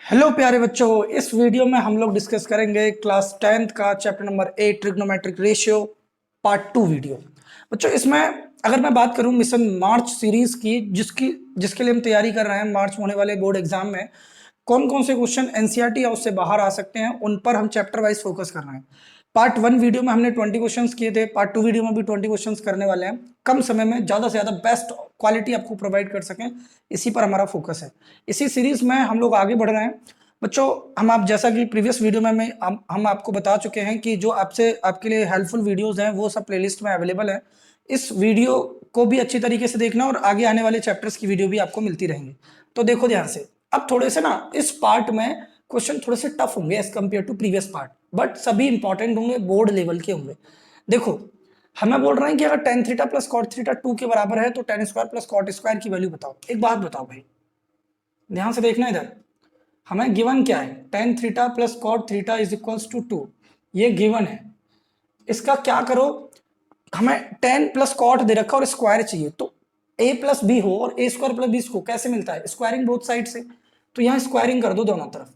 Hello प्यारे बच्चों, इस वीडियो में हम लोग डिस्कस करेंगे क्लास 10th का chapter number 8 trigonometric ratio part 2 video. बच्चों इसमें अगर मैं बात करूं मिशन मार्च सीरीज की जिसके लिए हम तैयारी कर रहे हैं मार्च में होने वाले बोर्ड एग्जाम में कौन कौन से क्वेश्चन एनसीईआरटी या उससे बाहर आ सकते हैं उन पर हम चैप्टर वाइज फोकस कर रहे हैं। पार्ट 1 वीडियो में हमने 20 क्वेश्चंस किए थे, पार्ट 2 वीडियो में भी 20 क्वेश्चंस करने वाले हैं। कम समय में ज़्यादा से ज़्यादा बेस्ट क्वालिटी आपको प्रोवाइड कर सकें, इसी पर हमारा फोकस है। इसी सीरीज में हम लोग आगे बढ़ रहे हैं बच्चों। हम आप जैसा कि प्रीवियस वीडियो में हम आपको बता चुके हैं कि जो आपसे आपके लिए हेल्पफुल वीडियोस हैं वो सब प्लेलिस्ट में अवेलेबल है। इस वीडियो को भी अच्छी तरीके से देखना और आगे आने वाले चैप्टर्स की वीडियो भी आपको मिलती रहेंगी। तो देखो ध्यान से, अब थोड़े से ना इस पार्ट में क्वेश्चन थोड़े से टफ होंगे as compare to previous part, but सभी इंपॉर्टेंट होंगे, बोर्ड लेवल के होंगे। देखो हमें बोल रहे हैं कि अगर tan theta plus cot theta 2 के बराबर है तो tan square plus cot square की वैल्यू बताओ। एक बात बताओ भाई, ध्यान से देखना इधर। हमें गिवन क्या है, tan theta plus cot theta is equals to 2, ये गिवन है। इसका क्या करो, हमें टेन प्लस कॉट दे रखा और स्क्वायर चाहिए, तो ए प्लस बी हो और ए स्क्वायर प्लस बी को कैसे मिलता है, स्क्वायरिंग बोथ साइड से। तो यहाँ स्क्वायरिंग कर दो दोनों तरफ,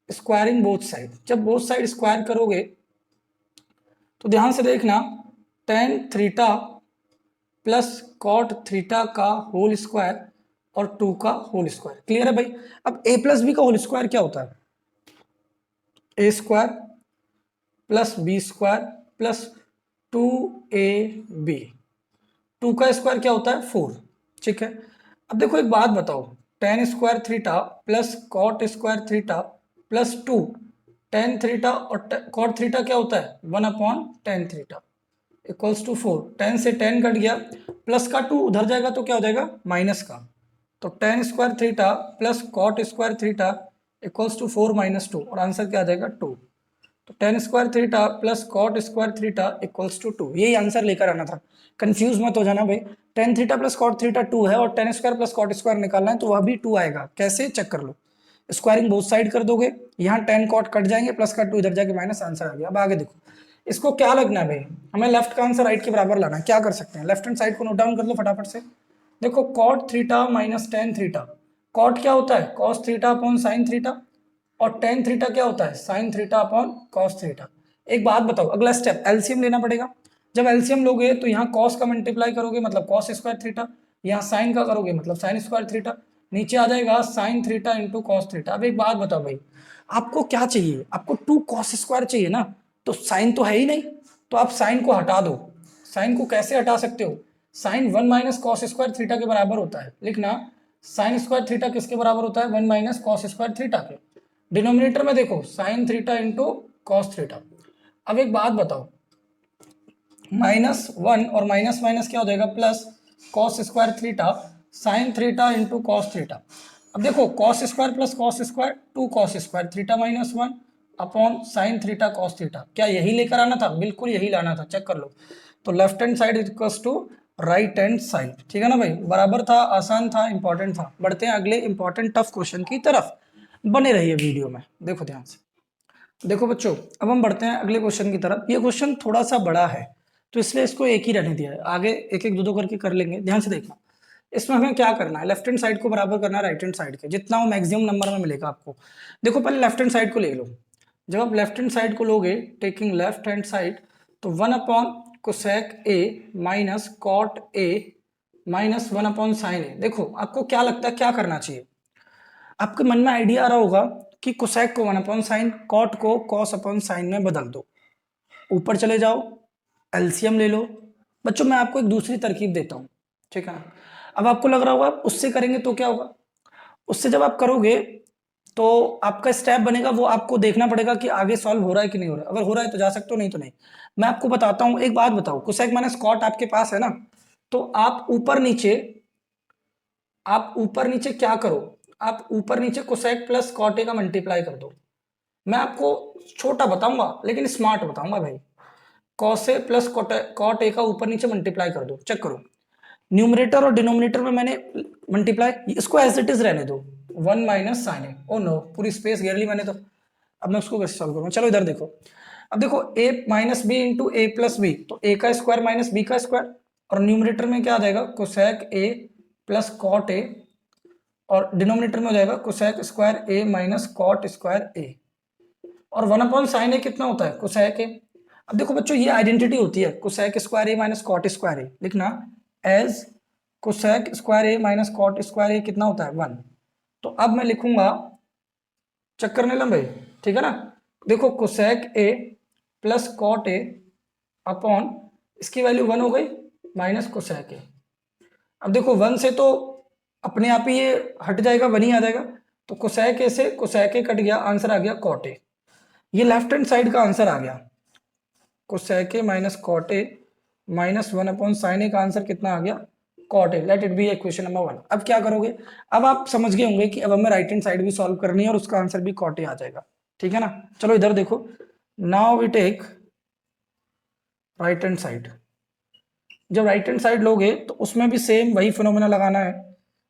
स्क्वायरिंग बोथ साइड। जब बोथ साइड स्क्वायर करोगे तो ध्यान से देखना, tan theta plus cot theta का होल स्क्वायर और 2 का होल स्क्वायर। क्लियर है भाई। अब ए प्लस बी का होल स्क्वायर क्या होता है, A square plus B square plus 2ab। 2 का स्क्वायर क्या होता है 4। ठीक है, अब देखो एक बात बताओ, tan square theta plus cot square theta plus 2, tan theta और कॉट थीटा क्या होता है 1/10 थीटा इक्वल्स टू 4। 10 से 10 कट गया, प्लस का 2 उधर जाएगा तो क्या हो जाएगा माइनस का। तो tan square theta plus cot square theta equals to 4 minus 2, और आंसर क्या आ जाएगा 2। तो tan square theta plus cot square theta equals to 2, यही आंसर लेकर आना था। कंफ्यूज मत हो जाना भाई, tan theta plus cot theta 2 है और tan square plus cot square निकालना है तो वह भी 2 आएगा। कैसे, चेक कर लो। स्क्वायरिंग बोथ साइड कर दोगे, यहाँ टेन कॉट कट जाएंगे, प्लस का 2 इधर जाके माइनस, आंसर आ गया। अब आगे देखो, इसको क्या लगना है भाई, हमें लेफ्ट का आंसर राइट के बराबर लाना है। क्या कर सकते हैं, लेफ्ट हैंड साइड को नोट डाउन कर लो फटाफट से। देखो cot theta minus tan theta, cot क्या होता है cos theta upon sine theta, और टेन थीटा क्या होता है sine theta upon cos theta. एक बात बताओ, अगला स्टेप एलसीएम लेना पड़ेगा। जब एलसीएम लोगे तो यहाँ कॉस का मल्टीप्लाई करोगे मतलब कॉस स्क्वायर थीटा, यहाँ साइन का करोगे मतलब साइन स्क्वायर थीटा, नीचे आ जाएगा sign theta into cos theta. अब एक बात बताओ भाई, आपको क्या चाहिए, आपको 2 कॉस स्क्वायर चाहिए ना, तो साइन तो है ही नहीं, तो आप साइन को हटा दो। साइन को कैसे हटा सकते हो, sine 1 minus cos square theta के बराबर होता है, लिखना साइन स्क्वायर थीटा किसके बराबर होता है 1 माइनस कॉस स्क्वायर थीटा के। डिनोमिनेटर में देखो sine theta into cos theta. अब एक बात बताओ, -1 और माइनस माइनस क्या हो जाएगा plus cos square theta sine theta into cos theta. अब देखो cos square plus cos square 2 cos square theta -1 upon sine theta cos theta. क्या यही लेकर आना था, बिल्कुल यही लाना था, चेक कर लो। तो left hand side equals to right hand side, ठीक है ना भाई, बराबर था, आसान था, इंपॉर्टेंट था। बढ़ते हैं अगले इंपॉर्टेंट टफ क्वेश्चन की तरफ, बने रहिए वीडियो में, देखो ध्यान से। देखो बच्चों, अब हम बढ़ते हैं अगले क्वेश्चन की तरफ। ये क्वेश्चन थोड़ा सा बड़ा है तो इसलिए इसको एक ही रहने दिया है, आगे एक एक दो दो करके कर लेंगे। ध्यान से देखना, इसमें हमें क्या करना है, लेफ्ट हैंड साइड को बराबर करना है राइट हैंड साइड के, जितना वो मैक्सिमम नंबर में मिलेगा आपको। देखो पहले लेफ्ट हैंड साइड को ले लो। जब आप लेफ्ट हैंड साइड को लोगे, टेकिंग लेफ्ट हैंड साइड, तो 1 upon cosec A minus cot A minus 1 upon sine A. देखो आपको क्या लगता है क्या करना चाहिए, आपके मन में आइडिया आ रहा होगा कि कोसेक को 1 अपॉन साइन, कॉट को कॉस अपॉन साइन में बदल दो, ऊपर चले जाओ, एलसीएम ले लो। बच्चों मैं आपको एक दूसरी तरकीब देता हूँ, ठीक है ना। अब आपको लग रहा होगा उससे करेंगे तो क्या होगा, उससे जब आप करोगे तो आपका स्टेप बनेगा, वो आपको देखना पड़ेगा कि आगे सॉल्व हो रहा है कि नहीं हो रहा है। अगर हो रहा है तो जा सकते हो, नहीं तो नहीं। मैं आपको बताता हूँ, एक बात बताओ, कोसेक माइनस कॉट आपके पास है ना, तो आप ऊपर नीचे क्या करो, आप ऊपर नीचे कोसेक प्लस कॉट ए का मल्टीप्लाई कर दो। मैं आपको छोटा बताऊंगा लेकिन स्मार्ट बताऊंगा भाई। कॉस ए प्लस कॉट ए का ऊपर नीचे मल्टीप्लाई कर दो, चेक करो। न्यूमरेटर और डिनोमिनेटर में मैंने मल्टीप्लाई, इसको एज इट इज रहने दो, 1 माइनस साइन ए। ओ नो, पूरी स्पेस घेर ली मैंने तो। अब मैं उसको कैसे सॉल्व करूंगा, चलो इधर देखो। अब देखो a minus b into a plus B, तो a का स्क्वायर माइनस b का स्क्वायर, और न्यूमरेटर में क्या आ जाएगा cosec a plus cot a और डिनोमिनेटर में हो जाएगा cosec square A minus cot square a, और 1/sin ए कितना होता है कोसेक ए। अब देखो बच्चों ये आइडेंटिटी होती है कोसेक स्क्वायर ए माइनस कॉट स्क्वायर ए, लिखना एज कोसेक स्क्वायर ए माइनस कॉट स्क्वायर ए कितना होता है 1। तो अब मैं लिखूंगा, चक्कर नहीं लंबे, ठीक है ना। देखो cosec a plus cot a upon इसकी वैल्यू 1 हो गई माइनस कोसेक ए। अब देखो 1 से तो अपने आप ही ये हट जाएगा, 1 ही आ जाएगा, तो कोसेक ए से कोसेक ए कट गया, आंसर आ गया कॉट ए। ये लेफ्ट हैंड साइड का आंसर आ गया, cosec A minus cot A minus 1/sin a का आंसर कितना आ गया cot a. Let it be equation number 1। अब क्या करोगे, अब आप समझ गए होंगे कि अब हमें राइट हैंड साइड भी सॉल्व करनी है और उसका आंसर भी कॉट ए आ जाएगा, ठीक है ना। चलो इधर देखो, now we take right hand side. जब राइट हैंड साइड लोगे तो उसमें भी सेम वही फिनोमेना लगाना है,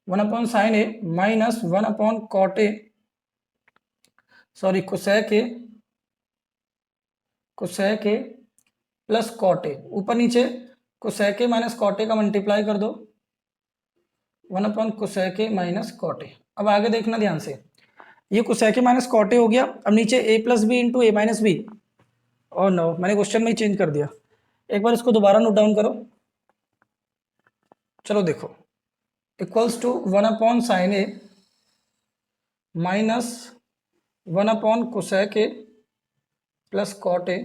1/sin A minus 1/cot a, sorry cosec a plus cot a, ऊपर नीचे कोसेक ए माइनस कॉट ए का मल्टीप्लाई कर दो 1/cosec a minus cot A. अब आगे देखना ध्यान से, ये cosec A minus cot a हो गया, अब नीचे a plus b into a minus b. और नो, मैंने क्वेश्चन में ही चेंज कर दिया, एक बार इसको दोबारा नोट डाउन करो। चलो देखो, equals to 1/sin A minus 1/cosec A plus cot A.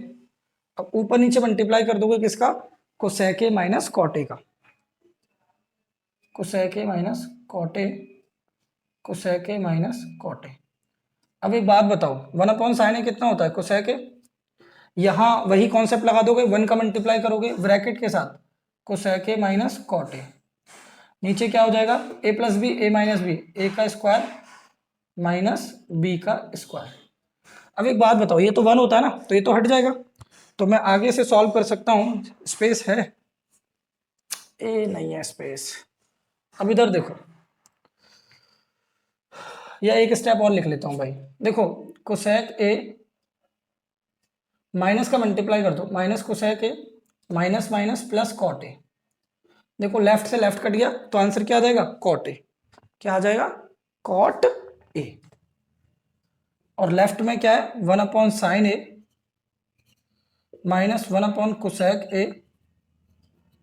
अब ऊपर नीचे मल्टीप्लाई कर दोगे किसका, कोसेक ए माइनस कॉट ए का, cosec A minus cot A, cosec A minus cot A. अब एक बात बताओ, 1/sin ए कितना होता है कोसेक ए, यहाँ वही कॉन्सेप्ट लगा दोगे, 1 का मल्टीप्लाई करोगे ब्रैकेट के साथ cosec A minus cot A, नीचे क्या हो जाएगा a plus B A minus B, A का स्क्वायर माइनस बी का स्क्वायर। अब एक बात बताओ, ये तो 1 होता है ना, तो ये तो हट जाएगा, तो मैं आगे से सॉल्व कर सकता हूँ, स्पेस है, ए नहीं है स्पेस। अब इधर देखो, या एक स्टेप और लिख लेता हूँ भाई, देखो कोसेक ए माइनस का मल्टीप्लाई कर दो, minus cosec A minus minus plus cot a. देखो लेफ्ट से लेफ्ट कट गया, तो आंसर क्या आ जाएगा कॉट ए, क्या आ जाएगा कॉट ए। और लेफ्ट में क्या है 1/sin A minus 1/cosec A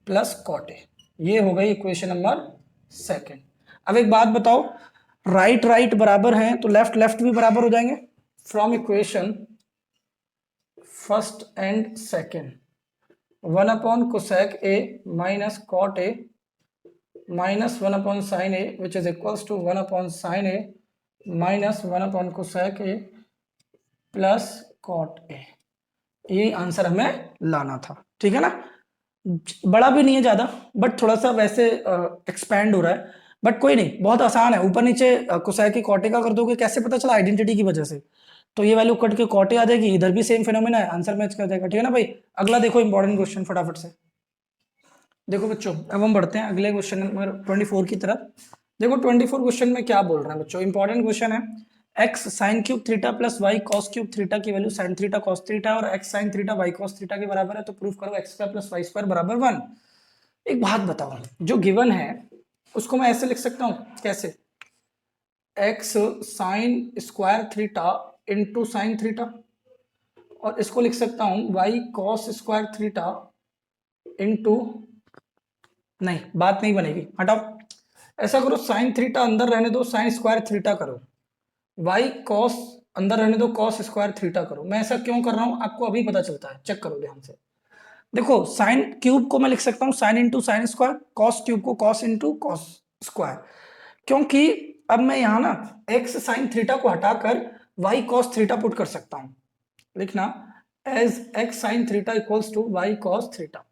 plus cot a. ये हो गई इक्वेशन नंबर 2। अब एक बात बताओ, राइट राइट बराबर हैं तो लेफ्ट लेफ्ट भी बराबर हो जाएंगे। From equation first and second, 1/cosec a minus cot A minus 1/sin a which is equals to 1/sin A minus 1/cosec A plus cot a. ये आंसर हमें लाना था, ठीक है ना। बड़ा भी नहीं है ज्यादा, बट थोड़ा सा वैसे एक्सपैंड हो रहा है, बट कोई नहीं, बहुत आसान है। ऊपर नीचे कोसेक ए कॉट ए का कर दोगे, कैसे पता चला, आइडेंटिटी की वजह से, तो ये वैल्यू कट के कॉट ए आ जाएगी, इधर भी सेम फिनोमेना है, आंसर मैच कर जाएगा, ठीक है ना भाई। अगला देखो इंपॉर्टेंट क्वेश्चन फटाफट से देखो बच्चों। अब हम बढ़ते हैं अगले क्वेश्चन नंबर 24 की तरफ। देखो 24 क्वेश्चन में क्या बोल रहे हैं बच्चों, इंपॉर्टेंट क्वेश्चन है। x sin cube theta plus y cos cube theta की value sin theta cos theta और x sin theta y cos theta के बराबर है, तो प्रूफ करो x square plus y square बराबर 1। एक बात बताओ, जो गिवन है उसको मैं ऐसे लिख सकता हूँ, कैसे, x sin square theta into sine theta, और इसको लिख सकता हूँ y cos square theta into, नहीं बात नहीं बनेगी, हटाओ, ऐसा करो साइन थीटा अंदर रहने दो, साइन स्क्वायर थीटा करो, y cos अंदर रहने दो, cos स्क्वायर थीटा करो। मैं ऐसा क्यों कर रहा हूं आपको अभी पता चलता है, चेक करो ध्यान से। देखो साइन क्यूब को मैं लिख सकता हूं sign into sign square, cos cube को कॉस इंटू कॉस स्क्वायर, क्योंकि अब मैं यहाँ ना x साइन थीटा को हटाकर y cos थीटा पुट कर सकता हूं, लिखना as x sine theta equals to y cos theta.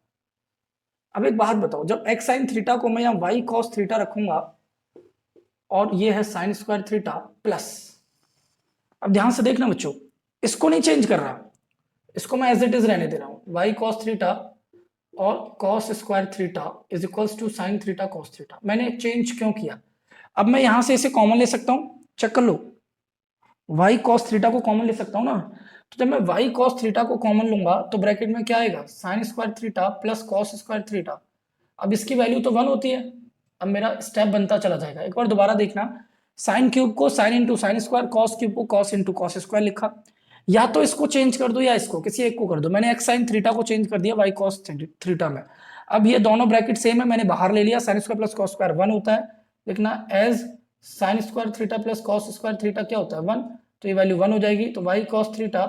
अब एक बात बताओ, जब x साइन थीटा को मैं यहाँ y cos थीटा रखूंगा और ये है साइन स्क्वायर थीटा प्लस, अब ध्यान से देखना बच्चों, इसको नहीं चेंज कर रहा, इसको मैं एज इट इज रहने दे रहा हूं, y cos थीटा और cos square theta is equals to sine theta cos theta. मैंने चेंज क्यों किया, अब मैं यहां से इसे कॉमन ले सकता हूं, चेक कर लो, y cos थीटा को कॉमन ले सकता हूं ना, तो जब मैं y cos थीटा को कॉमन लूंगा तो ब्रैकेट में क्या आएगा sign square theta plus cos square theta. अब इसकी वैल्यू तो 1 होती है, अब मेरा स्टेप बनता चला जाएगा। एक बार दोबारा देखना, साइन क्यूब को sign into sign square, cos cube को कॉस इंटू कॉस स्क्वायर लिखा। या तो इसको चेंज कर दो या इसको, किसी एक को कर दो। मैंने एक्स साइन थीटा को चेंज कर दिया वाई कॉस थीटा में। अब ये दोनों ब्रैकेट सेम है, मैंने बाहर ले लिया, sine square plus cos square 1 होता है, लिखना as sine square theta plus cos square theta क्या होता है 1, तो ये वैल्यू 1 हो जाएगी। तो y cos theta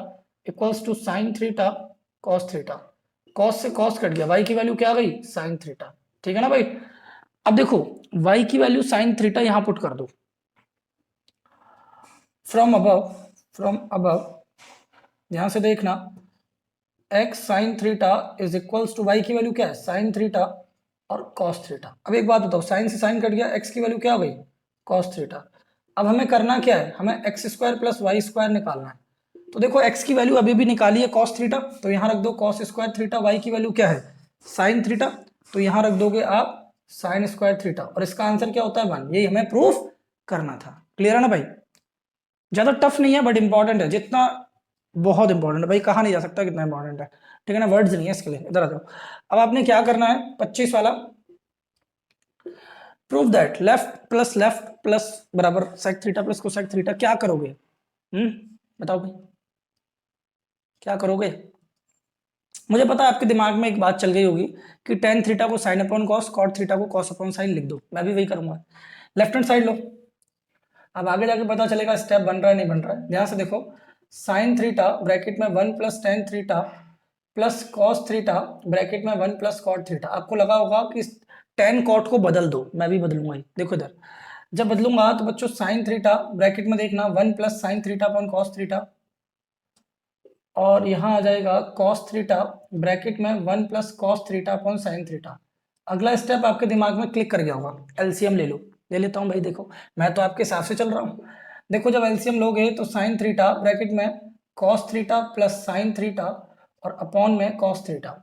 equals to sine theta cos theta, cos से कॉस कट गया, वाई की वैल्यू क्या आ गई साइन थीटा, ठीक है ना भाई। अब देखो y की वैल्यू साइन थीटा यहां पुट कर दो, फ्रॉम अबव यहां से देखना x sine theta is equals to y की वैल्यू क्या है साइन थीटा और कॉस थीटा। अब एक बात बताओ, साइन से साइन कट गया, x की वैल्यू क्या हो गई कॉस थीटा। अब हमें करना क्या है, हमें x square plus y square निकालना है। तो देखो x की वैल्यू अभी भी निकाली है कॉस थीटा, तो यहां रख दो कॉस स्क्वायर थीटा, y की वैल्यू क्या है साइन थीटा, तो यहां रख दोगे आप साइन स्क्वायर थीटा, और इसका आंसर क्या होता है 1। यही हमें प्रूफ करना था। क्लियर है ना भाई, ज्यादा टफ नहीं है बट इंपॉर्टेंट है, जितना बहुत इंपॉर्टेंट है भाई, कहा नहीं जा सकता कितना इंपॉर्टेंट है, ठीक है ना, वर्ड्स नहीं है इसके लिए। इधर आ जाओ, अब आपने क्या करना है 25 वाला, प्रूव दैट लेफ्ट प्लस बराबर sec theta plus cosec theta, क्या करोगे बताओ भाई क्या करोगे। मुझे पता है आपके दिमाग में एक बात चल गई होगी कि टेन थीटा को sine upon cos, cot theta को कॉस अपॉन साइन लिख दो, मैं भी वही करूंगा। लेफ्ट हैंड साइड लो, अब आगे जाके पता चलेगा स्टेप बन रहा है नहीं बन रहा है। ध्यान से देखो, साइन थीटा ब्रैकेट में 1 plus tan theta plus cos theta bracket में 1 प्लस कॉट थीटा। आपको लगा होगा कि टेन कॉट को बदल दो, मैं भी बदलूंगा ही, देखो इधर जब बदलूंगा तो बच्चों साइन थीटा ब्रैकेट में देखना 1 plus sine theta upon cos theta, और यहाँ आ जाएगा कॉस थीटा ब्रैकेट में 1 plus cos theta upon sine theta. अगला स्टेप आपके दिमाग में क्लिक कर गया होगा, एलसीएम ले लो। ले लेता हूँ भाई, देखो मैं तो आपके हिसाब से चल रहा हूँ। देखो जब एलसीएम लोगे तो साइन थीटा ब्रैकेट में cos theta plus sine theta और अपॉन में कॉस थीटा,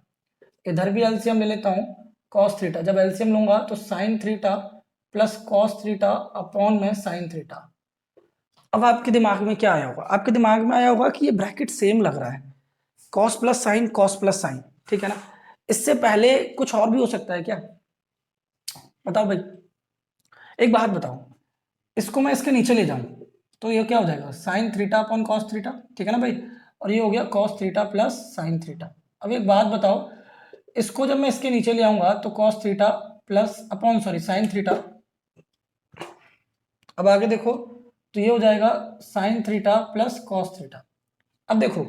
इधर भी एलसीएम ले लेता हूँ कॉस थीटा, जब एलसीएम लूंगा तो sign theta plus cos theta upon में साइन थीटा। अब आपके दिमाग में क्या आया होगा, आपके दिमाग में आया होगा कि ये ब्रैकेट सेम लग रहा है, कॉस प्लस साइन, ठीक है ना। इससे पहले कुछ और भी हो सकता है क्या, बताओ भाई, एक बात बताओ, इसको मैं इसके नीचे ले जाऊं तो ये क्या हो जाएगा sign theta upon cos theta, ठीक है ना भाई, और ये हो गया cos theta plus sine theta. अब एक बात बताओ, इसको जब मैं इसके नीचे ले आऊंगा तो cos theta plus upon sine theta, अब आगे देखो तो ये हो जाएगा sign theta plus cos theta. अब देखो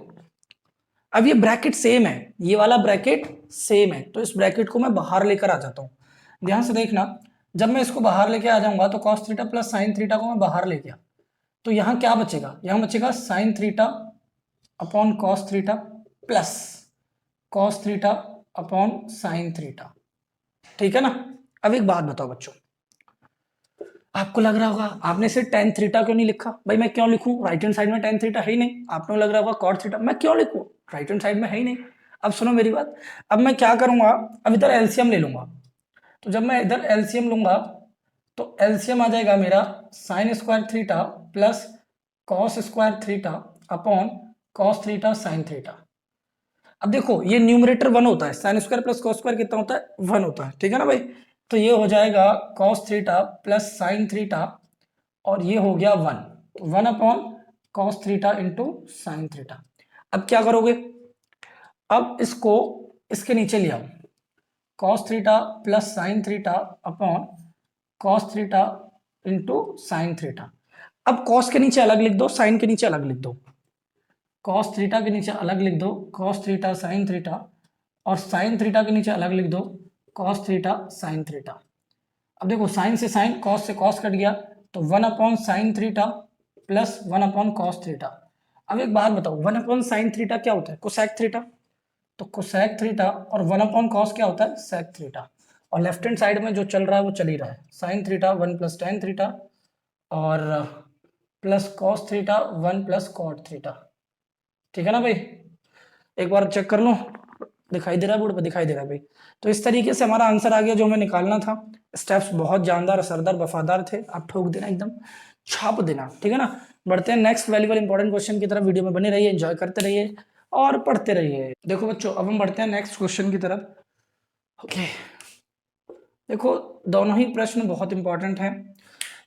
अब ये ब्रैकेट सेम है, ये वाला ब्रैकेट सेम है, तो इस ब्रैकेट को मैं बाहर लेकर आ जाता हूँ। ध्यान से देखना, जब मैं इसको बाहर लेके आ जाऊंगा तो cos theta plus sine theta को मैं बाहर ले गया, तो यहाँ क्या बचेगा, यहाँ बचेगा sign theta upon cos theta plus cos theta upon sine theta, ठीक है ना। अब एक बात बताओ बच्चों, आपको लग रहा होगा आपने सिर्फ टेन थीटा क्यों नहीं लिखा, भाई मैं क्यों लिखूं, राइट हैंड साइड में टेन थीटा है ही नहीं। आपको लग रहा होगा कॉट थीटा, मैं क्यों लिखूं, राइट हैंड साइड में है ही नहीं। अब सुनो मेरी बात, अब मैं क्या करूंगा, अब इधर एलसीएम ले लूंगा, तो जब मैं इधर एलसीएम लूंगा तो एलसीएम आ जाएगा मेरा sign square theta plus cos square theta upon cos theta sine theta. अब देखो ये न्यूमरेटर 1 होता है, sign square plus cos square कितना होता है 1 होता है, ठीक है ना भाई। तो ये हो जाएगा cos theta plus sine theta, और ये हो गया 1, तो 1 upon cos theta into sine theta. अब क्या करोगे, अब इसको इसके नीचे ले आओ, cos theta plus sine theta upon cos theta into sine theta. अब कॉस के नीचे अलग लिख दो, साइन के नीचे अलग लिख दो, कॉस थीटा के नीचे अलग लिख दो कॉस थीटा साइन थीटा, और साइन थीटा के नीचे अलग लिख दो कॉस थीटा साइन थीटा। अब देखो साइन से साइन, कॉस से कॉस कट गया, तो 1 upon sine theta plus 1 upon cos theta. अब एक बात बताओ, 1 अपॉन साइन थीटा क्या होता है कोसेक थीटा, तो कोसेक थीटा, और 1 अपॉन कॉस क्या होता है सेक थीटा, और लेफ्ट हैंड साइड में जो चल रहा है वो चल ही रहा है, sine theta 1 plus tan theta और plus cos theta 1 plus cot theta, ठीक है ना भाई। एक बार चेक कर लो, दिखाई दे रहा है बोर्ड पर, दिखाई दे रहा है भाई। तो इस तरीके से हमारा आंसर आ गया जो हमें निकालना था। स्टेप्स बहुत जानदार असरदार वफादार थे, आप ठोक देना एकदम छाप देना, ठीक है ना। बढ़ते हैं नेक्स्ट वैल्यूबल इंपॉर्टेंट क्वेश्चन की तरफ, वीडियो में बने रहिए, एंजॉय करते रहिए और पढ़ते रहिए। देखो बच्चों अब हम बढ़ते हैं नेक्स्ट क्वेश्चन की तरफ। ओके देखो दोनों ही प्रश्न बहुत इंपॉर्टेंट हैं,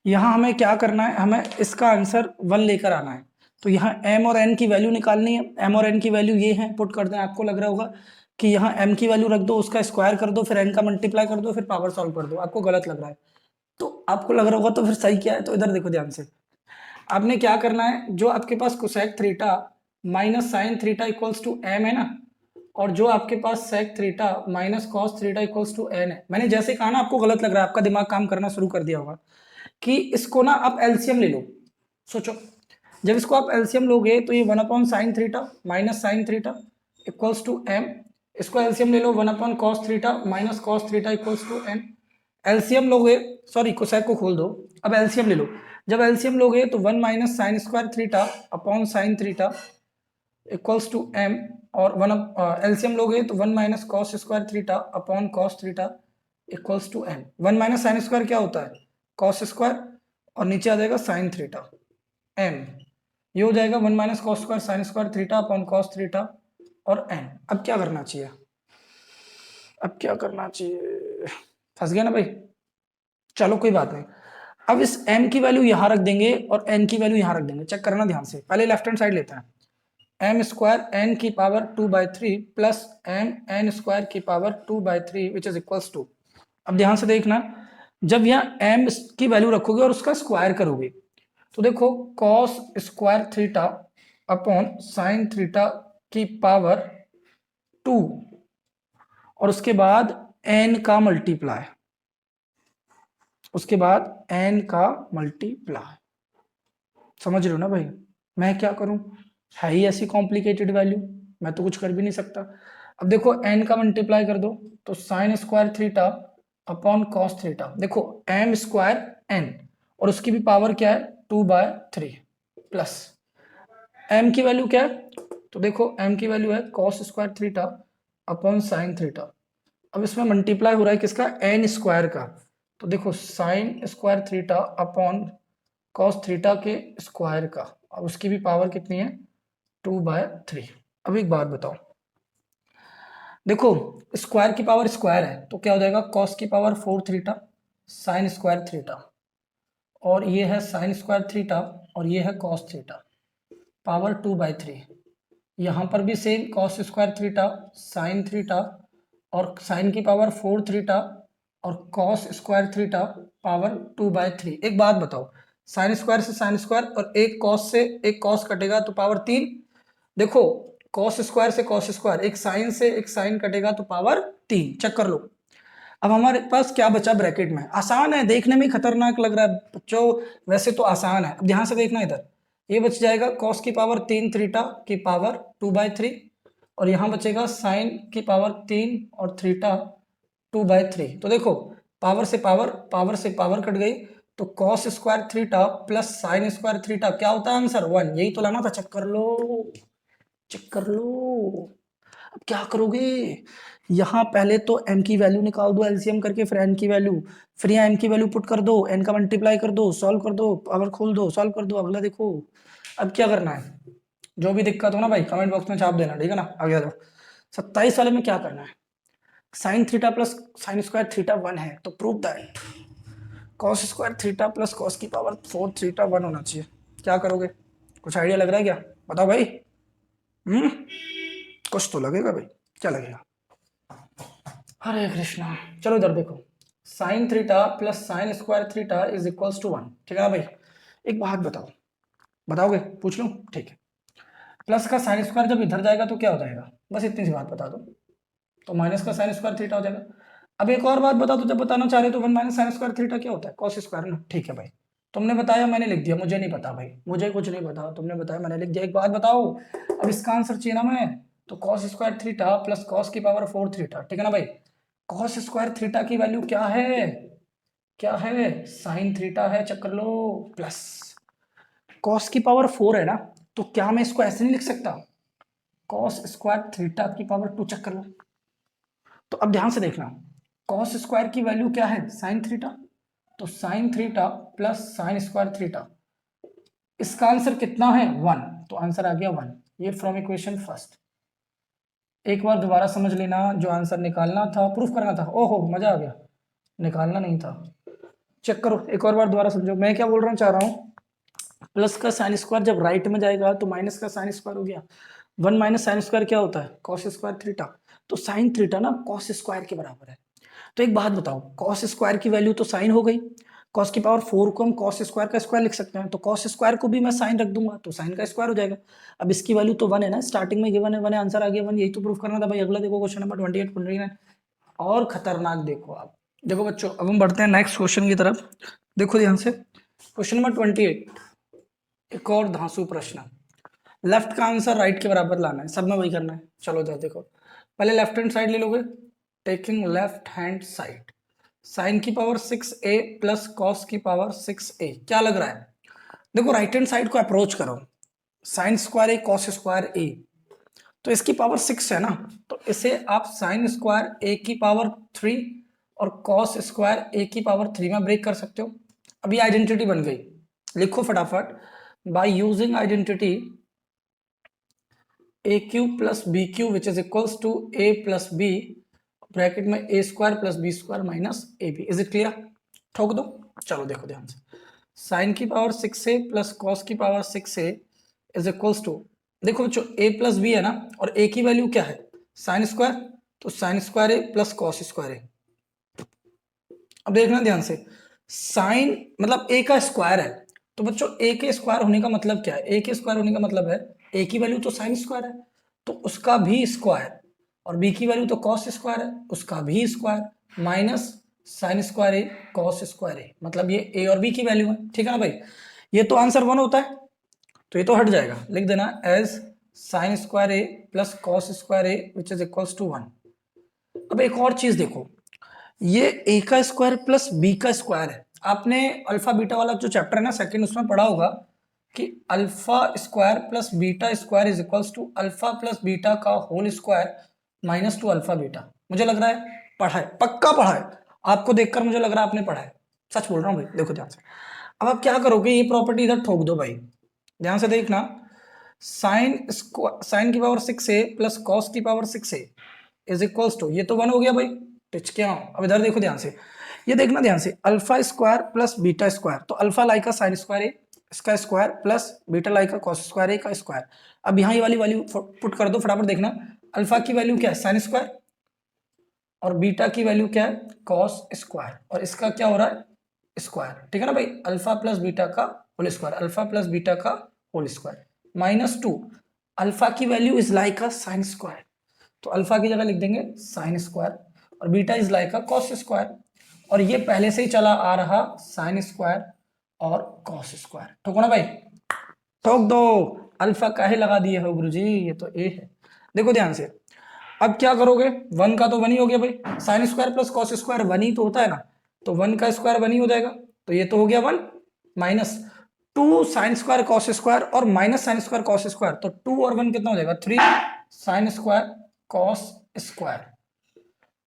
यहाँ हमें क्या करना है, हमें इसका आंसर 1 लेकर आना है। तो यहाँ m और n की वैल्यू निकालनी है। m और n की वैल्यू ये है, पुट कर दें। आपको लग रहा होगा कि यहाँ m की वैल्यू रख दो, उसका स्क्वायर कर दो, फिर n का मल्टीप्लाई कर दो, फिर पावर सॉल्व कर दो। आपको गलत लग रहा है, तो आपको लग रहा होगा तो फिर सही क्या है। तो इधर देखो ध्यान से, आपने क्या करना है, जो आपके पास cosec theta minus sine theta equals to m है ना, और जो आपके पास sec theta minus cos theta equals to n है। मैंने जैसे कहा ना, आपको गलत लग रहा है, आपका दिमाग काम करना शुरू कर दिया होगा कि इसको ना आप एलसीएम ले लो। सोचो, जब इसको आप एलसीएम लोगे तो ये 1/sin theta minus sine theta equals to m। इसको एलसीएम ले लो, 1/cos theta minus cos theta equals to n। LCM लोगे, सॉरी कोसेक को खोल दो, अब एलसीएम ले लो। जब एलसीएम लोगे तो 1 minus sine square theta upon sine theta equals to m, और एलसीएम लोगे तो 1 minus cos square theta upon cos theta equals to m। 1 minus sine square क्या होता है, कॉस स्क्वायर, और नीचे आ जाएगा साइन थीटा m। ये हो जाएगा 1 minus cos square sine square theta upon cos theta और n। अब क्या करना चाहिए, अब क्या करना चाहिए, फंस गया ना भाई। चलो कोई बात नहीं, अब इस m की वैल्यू यहां रख देंगे और n की वैल्यू यहां रख देंगे। चेक करना ध्यान से, पहले लेफ्ट हैंड साइड लेते हैं। एम स्क्वायर एन की power 2/3 plus M N square की power 2/3 which is equals to. अब ध्यान से देखना, जब यहाँ एम की वैल्यू रखोगे और उसका स्क्वायर करोगे तो देखो cos square theta upon sine theta की पावर 2 और उसके बाद एन का मल्टीप्लाई, उसके बाद एन का मल्टीप्लाई। समझ रहे हो ना भाई, मैं क्या करूं, है ही ऐसी कॉम्प्लिकेटेड वैल्यू, मैं तो कुछ कर भी नहीं सकता। अब देखो n का मल्टीप्लाई कर दो तो sine square theta upon cos theta. देखो m स्क्वायर n और उसकी भी पावर क्या है 2/3 प्लस m की वैल्यू क्या है, तो देखो m की वैल्यू है cos square theta upon sine theta. अब इसमें मल्टीप्लाई हो रहा है किसका, n स्क्वायर का, तो देखो sine square theta upon cos theta के स्क्वायर का, और उसकी भी पावर कितनी है 2/3। अब एक बात बताओ, देखो स्क्वायर की पावर स्क्वायर है तो क्या हो जाएगा, कॉस की power 4 theta sine square theta, और ये है साइन स्क्वायर थीटा और ये है कॉस थीटा, पावर 2/3। यहाँ पर भी same cos square theta sine theta और साइन की पावर 4 थीटा और कॉस स्क्वायर थीटा पावर 2/3। एक बात बताओ, साइन स्क्वायर से साइन स्क्वायर और एक कॉस से एक कॉस कटेगा तो पावर 3। देखो कॉस स्क्वायर से कॉस स्क्वायर, एक साइन से एक साइन कटेगा तो पावर 3। चेक कर लो। अब हमारे पास क्या बचा ब्रैकेट में, आसान है, देखने में खतरनाक लग रहा है बच्चों, वैसे तो आसान है। अब ध्यान से देखना इधर, ये बच जाएगा कॉस की पावर 3 थीटा की पावर 2/3 और यहाँ बचेगा साइन की पावर 3 और थीटा 2/3। तो देखो पावर से पावर कट गई, तो cos square theta plus sine square theta क्या होता है आंसर 1। यही तो लाना था, चेक कर लो, चेक कर लो। अब क्या करोगे, यहाँ पहले तो m की वैल्यू निकाल दो एलसीएम करके, फिर n की वैल्यू, फिर यहाँ m की वैल्यू पुट कर दो, n का मल्टीप्लाई कर दो, सॉल्व कर दो, पावर खोल दो, सॉल्व कर दो, अगला देखो। अब क्या करना है, जो भी दिक्कत हो ना भाई कमेंट बॉक्स में छाप देना, ठीक है ना। आगे आ जाओ, 27 वाले में क्या करना है, sine theta plus sine square theta 1 है तो prove that cos square theta plus cos की पावर 4 थीटा 1 होना चाहिए। क्या करोगे, कुछ आइडिया लग रहा है क्या, बताओ भाई। हम्म, कुछ तो लगेगा भाई, क्या लगेगा। हरे कृष्णा। चलो इधर देखो, sine theta plus sine square theta is equals to 1, ठीक है ना भाई। एक बात बताओ, बताओगे, पूछ लूं, ठीक है। प्लस का साइन स्क्वायर जब इधर जाएगा तो क्या हो जाएगा, बस इतनी सी बात बता दो, तो माइनस का साइन स्क्वायर थीटा हो जाएगा। अब एक और बात बता दो, जब बताना चाह रहे तो 1 माइनस साइन स्क्वायर थीटा क्या होता है, कॉस स्क्वायर ना, ठीक है भाई। तुमने बताया मैंने लिख दिया, मुझे नहीं पता भाई, मुझे कुछ नहीं पता, तुमने बताया मैंने लिख दिया। एक बात बताओ, अब इसका आंसर चाहिए ना मैं, तो cos square theta plus cos की पावर 4 थीटा, ठीक है ना भाई। कॉस स्क्वायर थीटा की वैल्यू क्या है, क्या है, साइन थीटा है, चेक कर लो, प्लस कॉस की पावर 4 है ना, तो क्या मैं इसको ऐसे नहीं लिख सकता, कॉस स्क्वायर थीटा की पावर 2, चेक कर लो। तो अब ध्यान से देखना, कॉस स्क्वायर की वैल्यू क्या है साइन थीटा, तो sign theta plus sine square theta, इसका आंसर कितना है 1, तो आंसर आ गया 1। ये फ्रॉम इक्वेशन फर्स्ट। एक बार दोबारा समझ लेना, जो आंसर निकालना था, प्रूफ करना था, ओहो मजा आ गया, निकालना नहीं था, चेक करो एक और बार दोबारा समझो मैं क्या बोल रहा चाह रहा हूँ। प्लस का साइन स्क्वायर जब राइट में जाएगा तो माइनस का साइन स्क्वायर हो गया। 1 माइनस साइन स्क्वायर क्या होता है, कॉस स्क्वायर थीटा। तो साइन थीटा ना कॉस स्क्वायर के बराबर है। तो एक बात बताओ, कॉस स्क्वायर की वैल्यू तो साइन हो गई, कॉस की पावर 4 को हम कॉस स्क्वायर का स्क्वायर लिख सकते हैं, तो कॉस स्क्वायर को भी मैं साइन रख दूंगा तो साइन का स्क्वायर हो जाएगा। अब इसकी वैल्यू तो 1 है ना, स्टार्टिंग में गिवन है 1 है, आंसर आ गया 1, यही तो प्रूफ करना था भाई। अगला देखो क्वेश्चन नंबर 28 और खतरनाक देखो आप। देखो बच्चों अब हम बढ़ते हैं नेक्स्ट क्वेश्चन की तरफ। देखो ध्यान से क्वेश्चन नंबर 28, एक और धांसू प्रश्न। लेफ्ट का आंसर राइट के बराबर लाना है, सब में वही करना है। चलो जरा देखो, पहले लेफ्ट हैंड साइड ले लोगे, taking left hand side, sine की पावर 6a प्लस कॉस की पावर 6a, क्या लग रहा है। देखो राइट हैंड साइड को अप्रोच करो, sine square A cos square A, तो इसकी पावर 6 है ना, तो इसे आप साइन स्क्वायर ए की पावर 3 और कॉस स्क्वायर ए की पावर 3 में ब्रेक कर सकते हो। अभी आइडेंटिटी बन गई, लिखो फटाफट, by using identity A Q plus B Q which is equals to A plus B bracket में A square plus B square minus A B. Is it clear, ठोक दो। चलो देखो ध्यान से, साइन की पावर 6a प्लस कॉस की power 6a is equals to, देखो बच्चों a प्लस बी है ना, और a की वैल्यू क्या है, साइन स्क्वायर, तो sine square A plus cos square ए। अब देखना ध्यान से, साइन मतलब a का स्क्वायर है, तो बच्चों a के स्क्वायर होने का मतलब क्या है, a के स्क्वायर होने का मतलब है a की वैल्यू तो साइन स्क्वायर है तो उसका भी स्क्वायर, और b की वैल्यू तो कॉस स्क्वायर है उसका भी square, minus sine square A cos square ए, मतलब ये a और b की वैल्यू है, ठीक है ना भाई। ये तो आंसर 1 होता है, तो ये तो हट जाएगा, लिख देना as sine square A plus cos square A which is equals to 1। अब एक और चीज देखो, ये a का स्क्वायर प्लस b का स्क्वायर है। आपने अल्फा बीटा वाला जो चैप्टर है ना सेकंड, उसमें पढ़ा होगा कि alpha square plus beta square is equals to alpha plus beta का whole square minus two alpha beta. मुझे लग रहा है पढ़ा है, पक्का पढ़ा है, आपको देखकर मुझे लग रहा है आपने पढ़ा है, सच बोल रहा हूँ भाई। देखो ध्यान से, अब आप क्या करोगे, ये प्रॉपर्टी इधर ठोक दो भाई, ध्यान से देखना, साइन की पावर 6a प्लस कॉस की power 6a is equals to, ये तो 1 हो गया भाई, टिच क्या हूं। अब इधर देखो ध्यान से, ये देखना ध्यान से, alpha square plus beta square, तो अल्फा लाई का साइन स्क्वायर ए इसका स्क्वायर प्लस बीटा लाई का कॉस स्क्वायर ए का स्क्वायर। अब यहाँ ये वाली वैल्यू पुट कर दो फटाफट, देखना अल्फा की वैल्यू क्या है साइन स्क्वायर और बीटा की वैल्यू क्या है कॉस स्क्वायर, और इसका क्या हो रहा है स्क्वायर, ठीक है ना भाई, अल्फा प्लस बीटा का whole square, alpha plus beta का होल स्क्वायर माइनस 2, अल्फा की वैल्यू इज लाइक का साइन स्क्वायर, तो अल्फा की जगह लिख देंगे साइन स्क्वायर, और बीटा इज लाइक का कॉस स्क्वायर, और ये पहले से ही चला आ रहा साइन स्क्वायर और कॉस स्क्वायर, ठोको ना भाई, ठोक दो। अल्फा काहे लगा दिए हो गुरुजी, ये तो ए है। देखो ध्यान से, अब क्या करोगे, 1 का तो 1 ही हो गया भाई, sign square plus cos square 1 ही तो होता है ना, तो 1 का स्क्वायर 1 ही हो जाएगा, तो ये तो हो गया 1 minus 2 sine square cos square और minus sine square cos square, तो 2 और 1 कितना हो जाएगा 3 साइन स्क्वायर कॉस स्क्वायर।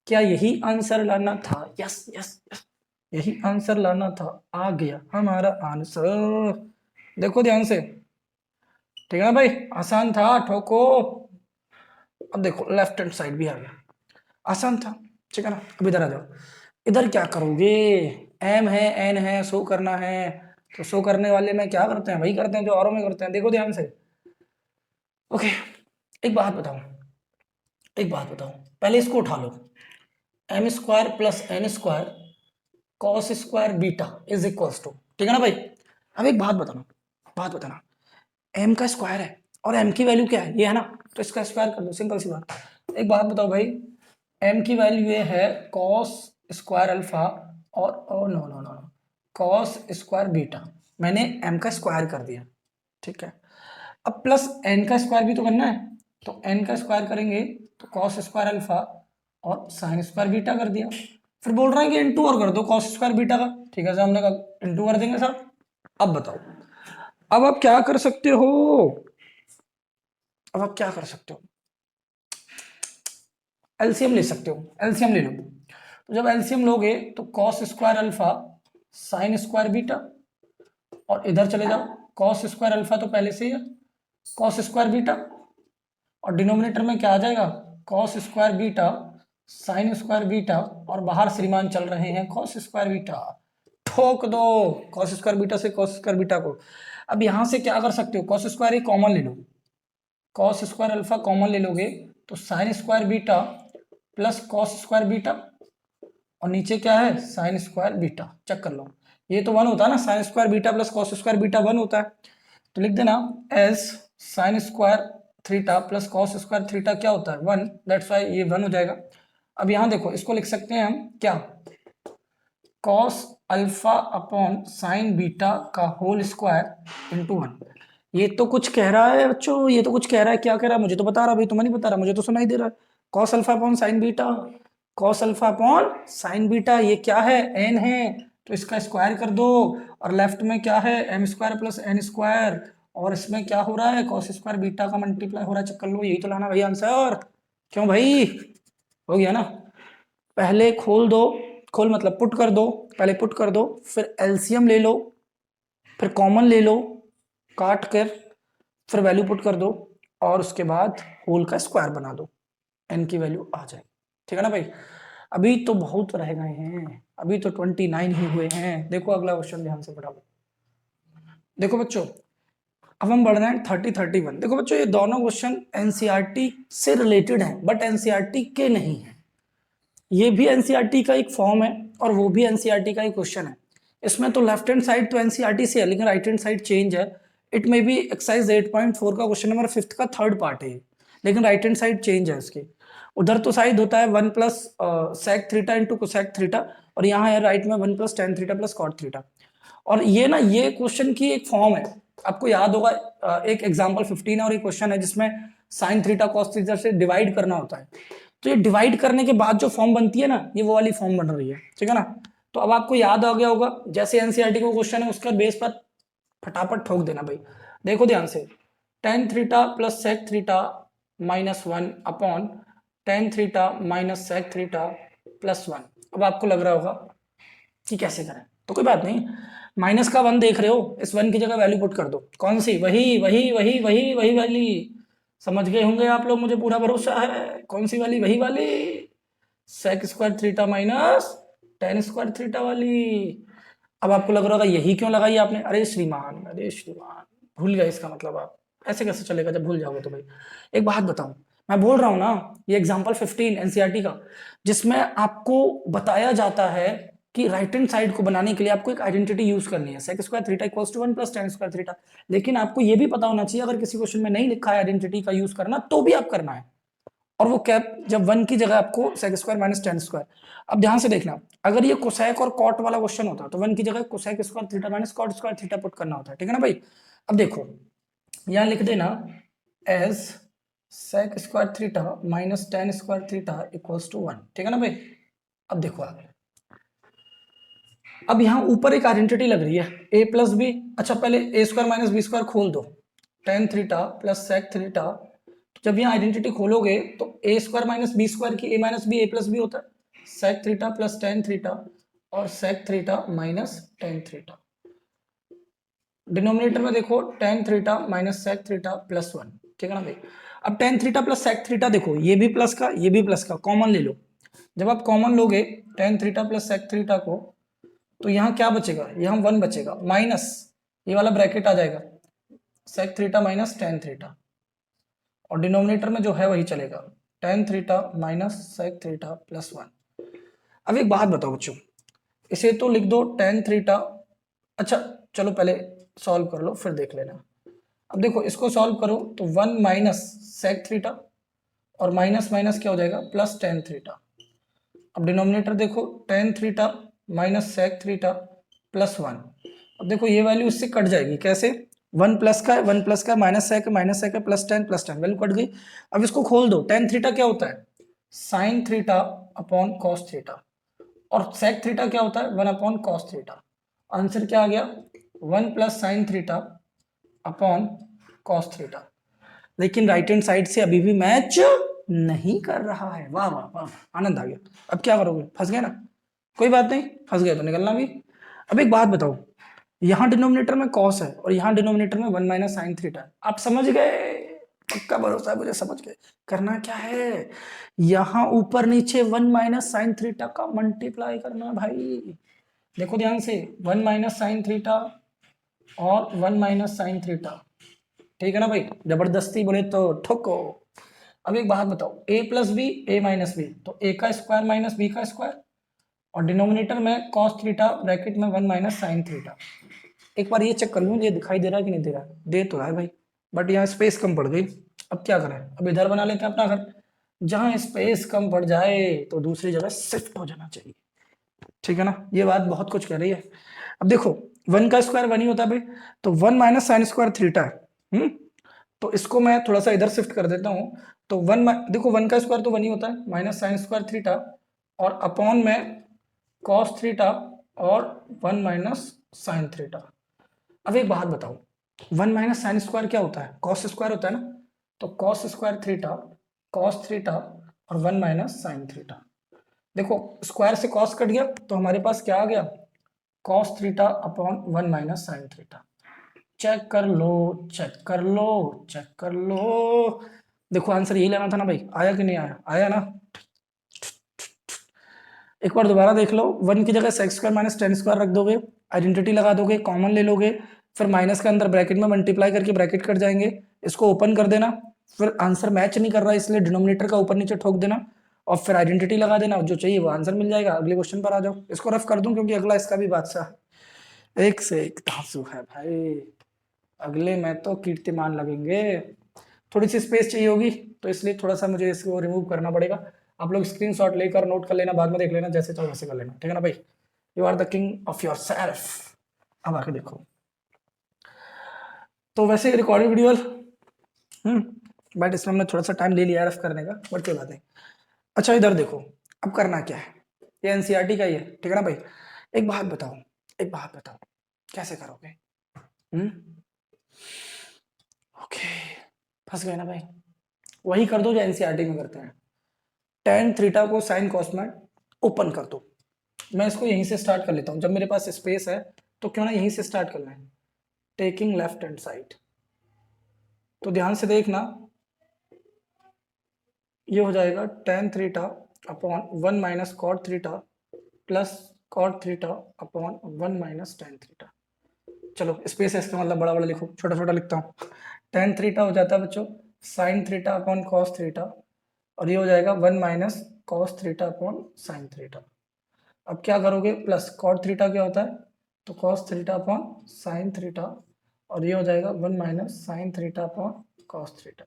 क्या यही आंसर लाना था, यस यस यस, यही आंसर लाना था, आ गया हमारा आंसर। देखो ध्यान से, ठीक है ना भाई, आसान था, ठोको। अब देखो लेफ्ट हैंड साइड भी आ गया, आसान था, ठीक है ना। अब इधर आ जाओ, इधर क्या करोगे, एम है एन है शो करना है, तो शो करने वाले में क्या करते हैं, वही करते हैं जो औरों में करते हैं। देखो ध्यान से, ओके, एक बात बताओ, एक बात बताओ, पहले इसको उठा लो, M square plus N square cos square beta is equals to, ठीक है ना भाई। अब एक बात बताना, बात बताना, एम का स्क्वायर है और एम की वैल्यू क्या है, ये है ना, तो इसका स्क्वायर कर दो, सिंपल सी बात। एक बात बताओ भाई, एम की वैल्यू ये है कॉस स्क्वायर अल्फा और no no no no cos square beta, मैंने एम का स्क्वायर कर दिया, ठीक है। अब प्लस एन का स्क्वायर भी तो करना है, तो एन का स्क्वायर करेंगे तो कॉस स्क्वायर अल्फा और साइन स्क्वायर बीटा कर दिया, फिर बोल रहे हैं कि इंटू और कर दो कॉस स्क्वायर बीटा का, ठीक है सर, हमने कहा इंटू कर देंगे सर। अब बताओ, अब आप क्या कर सकते हो, अब आप क्या कर सकते हो, एलसीएम ले सकते हो, एलसीएम ले लो। तो जब एलसीएम लोगे तो cos square alpha sign square beta, और इधर चले जाओ, कॉस स्क्वायर अल्फा तो पहले से ही है, कॉस स्क्वायर बीटा, और डिनोमिनेटर में क्या आ जाएगा cos square beta sine square beta, और बाहर श्रीमान चल रहे हैं कॉस स्क्वायर बीटा, ठोक दो कॉस स्क्वायर बीटा से कॉस स्क्वायर बीटा को। अब यहां से क्या कर सकते हो, कॉस स्क्वायर ही कॉमन ले लो, कॉस स्क्वायर अल्फा कॉमन ले लोगे तो sine square beta plus cos square beta, और नीचे क्या है साइन स्क्वायर बीटा, चेक कर लो, ये तो वन होता है ना, sine square beta plus cos square beta one होता है, तो लिख देना as sine square theta plus cos square theta क्या होता है वन, दैट्स वाई ये वन हो जाएगा। अब यहाँ देखो इसको लिख सकते हैं हम क्या, cos alpha upon sine beta का होल स्क्वायर इंटू वन। ये तो कुछ कह रहा है बच्चों, ये तो कुछ कह रहा है, क्या कह रहा है मुझे तो बता रहा, भाई तुम्हें नहीं बता रहा, मुझे तो सुनाई दे रहा है। Cos alpha upon sine beta, cos alpha upon sine beta, ये क्या है एन है, तो इसका स्क्वायर कर दो, और लेफ्ट में क्या है M square plus N square, और इसमें क्या हो रहा है कॉस स्क्वायर बीटा का मल्टीप्लाई हो रहा है, चेक कर लो, यही तो लाना भाई आंसर। क्यों भाई, हो गया ना। पहले खोल दो, खोल मतलब पुट कर दो, पहले पुट कर दो, फिर एलसीएम ले लो, फिर कॉमन ले लो काट कर, फिर वैल्यू पुट कर दो, और उसके बाद होल का स्क्वायर बना दो, एन की वैल्यू आ जाएगी, ठीक है ना भाई। अभी तो बहुत रह गए हैं, अभी तो 29 ही हुए हैं। देखो अगला क्वेश्चन ध्यान से पढ़ा, देखो बच्चों अब हम बढ़ रहे हैं 30-31। देखो बच्चों ये दोनों क्वेश्चन एनसीईआरटी से रिलेटेड हैं बट एनसीईआरटी के नहीं है, ये भी एनसीईआरटी का एक फॉर्म है और वो भी एनसीईआरटी का एक क्वेश्चन है। इसमें तो लेफ्ट हैंड साइड तो एनसीईआरटी से है लेकिन राइट हैंड साइड चेंज है। इट मे बी एक्सरसाइज 8.4 का क्वेश्चन नंबर 5 का थर्ड पार्ट है, लेकिन राइट हैंड साइड चेंज है उसकी। उधर तो साइड होता है 1 plus sec theta into cosec theta, और यहाँ है राइट में 1 plus tan theta plus cot theta. और ये ना ये क्वेश्चन की एक फॉर्म है, आपको याद होगा एक एग्जाम्पल 15 है और एक क्वेश्चन है जिसमें साइन थीटा कॉस थीटा से डिवाइड करना होता है। तो ये डिवाइड करने के बाद जो फॉर्म बनती है ना, ये वो वाली फॉर्म बन रही है, ठीक है ना। तो अब आपको याद आ गया होगा, जैसे एनसीईआरटी को क्वेश्चन है उसका बेस पर फटाफट ठोक देना भाई। देखो ध्यान से, tan theta plus sec theta minus one upon tan theta minus sec theta plus one. अब आपको लग रहा होगा कि कैसे करें, तो कोई बात नहीं, माइनस का वन देख रहे हो, इस वन की जगह वैल्यू पुट कर दो, कौन सी, वही वही वही वही वही वाली, समझ गए होंगे आप लोग, मुझे पूरा भरोसा है, कौन सी वाली, वही वाली sec square theta minus tan square theta वाली। अब आपको लग रहा होगा यही क्यों लगाई आपने, अरे श्रीमान, अरे श्रीमान भूल गए इसका मतलब, आप ऐसे कैसे चलेगा जब भूल जाओगे तो भाई। एक बात बताऊं, मैं बोल रहा हूं ना, ये एग्जांपल 15 एनसीईआरटी का, जिसमें आपको बताया जाता है कि राइट हैंड साइड को बनाने के लिए आपको एक आइडेंटिटी यूज करनी है, sec square theta equals to 1 plus tan square theta. लेकिन आपको ये भी पता होना चाहिए अगर किसी क्वेश्चन में नहीं लिखा है आइडेंटिटी का यूज करना तो भी आप करना है, और वो कैप जब वन की जगह आपको sec square minus tan square. अब ध्यान से देखना, अगर ये कोसेक और कॉट वाला क्वेश्चन होता तो वन की जगह cosec square theta minus cot square theta put करना होता है, ठीक है ना भाई। अब देखो यहां लिख देना as sec square theta minus tan square theta equals to one, ठीक है ना भाई। अब देखो आगे, अब यहाँ ऊपर एक आइडेंटिटी लग रही है ए प्लस बी, अच्छा पहले A square minus B square खोल दो, tan theta plus sec theta, जब यहाँ आइडेंटिटी खोलोगे तो A square minus B square की A minus B A plus B होता है, sec theta plus tan theta और sec theta minus tan theta. Denominator में देखो tan theta minus sec theta plus one, ठीक है ना भाई। अब tan theta plus sec theta देखो, ये भी प्लस का ये भी प्लस का, कॉमन ले लो। जब आप कॉमन लोगे tan theta plus sec theta को, तो यहाँ क्या बचेगा, यहाँ वन बचेगा माइनस ये वाला ब्रैकेट आ जाएगा sec theta minus tan theta, और डिनोमिनेटर में जो है वही चलेगा tan theta minus sec theta plus one. अब एक बात बताओ बच्चों, इसे तो लिख दो टेन थीटा, अच्छा चलो पहले सॉल्व कर लो फिर देख लेना। अब देखो इसको सॉल्व करो तो वन माइनस सेक थीटा और माइनस माइनस क्या हो जाएगा प्लस टेन थीटा। अब डिनोमिनेटर देखो tan theta minus sec theta plus one. अब देखो ये वैल्यू इससे कट जाएगी, कैसे, वन प्लस का है, वन प्लस का माइनस सेक है प्लस टेन वैल्यू कट गई। अब इसको खोल दो, टेन थीटा क्या होता है sine theta upon cos theta, और सेक थीटा क्या होता है one upon cos theta. Answer क्या आ गया one plus sine theta upon cos theta. लेकिन राइट हैंड साइड से अभी भी मैच नहीं कर रहा है, वाह वाह वाह, आनंद आ गया। अब क्या करोगे, फंस गए ना, कोई बात नहीं, फंस गए तो निकलना भी। अब एक बात बताओ, यहाँ डिनोमिनेटर में कॉस है और यहाँ डिनोमिनेटर में वन माइनस साइन थीटा है, आप समझ गए, पक्का भरोसा है मुझे, समझ गए। करना क्या है, यहाँ ऊपर नीचे वन माइनस साइन थीटा का मल्टीप्लाई करना भाई, देखो ध्यान से, 1 माइनस साइन थीटा और 1 माइनस साइन थीटा, ठीक है ना भाई, जबरदस्ती बोले तो ठोको। अब एक बात बताओ, a plus B A minus B, तो a का स्क्वायर माइनस b का स्क्वायर, और डिनोमिनेटर में कॉस थीटा ब्रैकेट में 1 माइनस साइन थीटा। एक बार ये चेक कर लूँ ये दिखाई दे रहा है कि नहीं दे रहा है, दे तो रहा है भाई, बट यहाँ स्पेस कम पड़ गई। अब क्या करें, अब इधर बना लेते हैं अपना घर, जहाँ स्पेस कम पड़ जाए तो दूसरी जगह शिफ्ट हो जाना चाहिए, ठीक है ना, ये बात बहुत कुछ कह रही है। अब देखो 1 का स्क्वायर 1 ही होता है भाई, तो 1 माइनस साइन स्क्वायर थीटा है, तो इसको मैं थोड़ा सा इधर शिफ्ट कर देता हूँ, तो देखो 1 का स्क्वायर तो 1 ही होता है, माइनस साइन स्क्वायर थीटा और अपॉन में कॉस थीटा और 1 माइनस साइन थीटा। अब एक बात बताओ, 1 माइनस साइन स्क्वायर क्या होता है, कॉस स्क्वायर होता है ना, तो cos square theta, cos theta और 1 माइनस साइन थीटा। देखो स्क्वायर से कॉस कट गया तो हमारे पास क्या आ गया, cos theta upon 1 minus sine theta. Check कर लो, चेक कर लो, चेक कर लो, देखो आंसर यही लेना था ना भाई, आया कि नहीं आया, आया ना। एक बार दोबारा देख लो, 1 की जगह sex square minus tan square रख दोगे, आइडेंटिटी लगा दोगे, कॉमन ले लोगे, फिर माइनस के अंदर ब्रैकेट में मल्टीप्लाई करके ब्रैकेट कट जाएंगे, इसको ओपन कर देना, फिर आंसर मैच नहीं कर रहा है इसलिए डिनोमिनेटर का ऊपर नीचे ठोक देना, और फिर आइडेंटिटी लगा देना, जो चाहिए वो आंसर मिल जाएगा। अगले क्वेश्चन पर आ जाओ, इसको रफ कर दूं क्योंकि अगला इसका भी बादशाह एक से एक धांसू है भाई, अगले में तो कीर्तिमान लगेंगे। थोड़ी सी स्पेस चाहिए होगी तो इसलिए थोड़ा सा मुझे इसको रिमूव करना पड़ेगा, आप लोग स्क्रीनशॉट लेकर नोट कर लेना, बाद में देख लेना, जैसे चाहो वैसे कर लेना, ठीक है ना भाई, you are the king of yourself. अब आके देखो, तो वैसे रिकॉर्डेड वीडियो, बट इसमें हमने थोड़ा सा टाइम ले लिया रफ करने का, बट कोई बात नहीं। अच्छा इधर देखो, अब करना क्या है, ये एनसीईआरटी का ही है, ठीक है ना भाई। एक बात बताओ, एक बात बताओ, कैसे करोगे, ओके, फंस गए ना भाई, वही कर दो जो एनसीईआरटी में करते हैं, टेन थीटा को साइन कॉस में ओपन कर दो। मैं इसको यहीं से स्टार्ट कर लेता हूँ, जब मेरे पास स्पेस है तो क्यों ना यहीं से स्टार्ट करना है, टेकिंग लेफ्ट हैंड साइड, तो ध्यान से देखना, ये हो जाएगा tan theta upon 1 minus cot theta plus cot theta upon 1 minus tan theta. चलो स्पेस है इसका मतलब बड़ा बड़ा लिखो, छोटा छोटा लिखता हूँ, टेन थीटा हो जाता है बच्चों sign theta upon cos theta, और ये हो जाएगा 1 minus cos theta upon sine theta. अब क्या करोगे, प्लस कॉट थीटा क्या होता है, तो cos theta upon sine theta, और ये हो जाएगा 1 minus sine theta upon cos theta.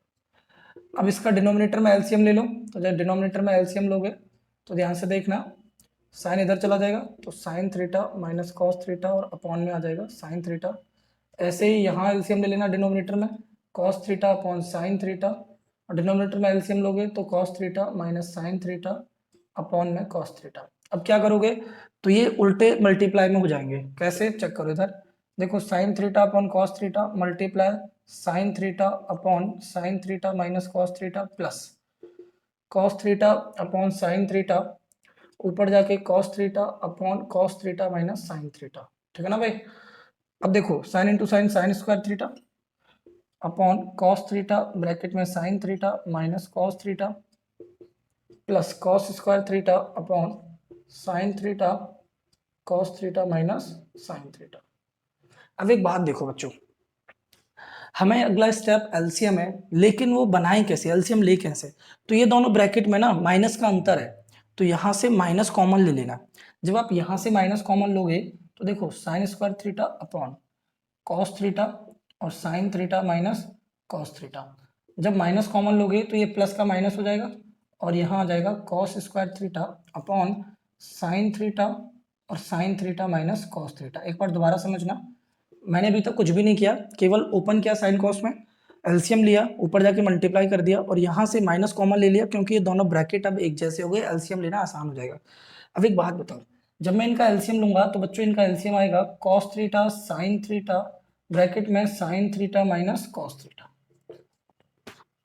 अब इसका डिनोमिनेटर में एलसीएम ले लो, तो जब डिनोमिनेटर में एलसीएम लोगे तो ध्यान से देखना, साइन इधर चला जाएगा तो sign theta minus cos theta और अपॉन में आ जाएगा साइन थीटा। ऐसे ही यहाँ एलसीएम ले लेना डिनोमिनेटर में, cos theta upon sine theta, और डिनोमिनेटर में एलसीएम लोगे तो cos theta minus sine theta upon में कॉस थीटा। अब क्या करोगे, तो ये उल्टे मल्टीप्लाई में हो जाएंगे, कैसे चेक करो इधर, देखो sine theta upon cos theta multiply sine theta upon sine theta minus cos theta plus cos theta upon sine theta, ऊपर जाके cos theta upon cos theta minus sine theta, ठीक है ना भाई। अब देखो sine into sine sine square theta upon cos theta bracket में sine theta minus cos theta plus cos square theta upon sine theta cos theta minus sine theta. अब एक बात देखो बच्चों, हमें अगला स्टेप एलसीएम है, लेकिन वो बनाएं कैसे, एलसीएम ले कैसे, तो ये दोनों ब्रैकेट में ना माइनस का अंतर है, तो यहाँ से माइनस कॉमन ले लेना। जब आप यहाँ से माइनस कॉमन लोगे तो देखो sine square theta upon cos theta और sine theta minus cos theta, जब माइनस कॉमन लोगे तो ये प्लस का माइनस हो जाएगा, और यहाँ आ जाएगा cos square theta upon sine theta और sine theta minus cos theta. एक बार दोबारा समझना, मैंने अभी तक कुछ भी नहीं किया, केवल ओपन किया साइन कॉस में, एलसीएम लिया, ऊपर जाके मल्टीप्लाई कर दिया, और यहाँ से माइनस कॉमन ले लिया क्योंकि ये दोनों ब्रैकेट अब एक जैसे हो गए, एलसीएम लेना आसान हो जाएगा। अब एक बात बताओ, जब मैं इनका एलसीएम लूंगा तो बच्चों इनका एलसीएम आएगा cos theta sine theta bracket में sine theta minus cos theta.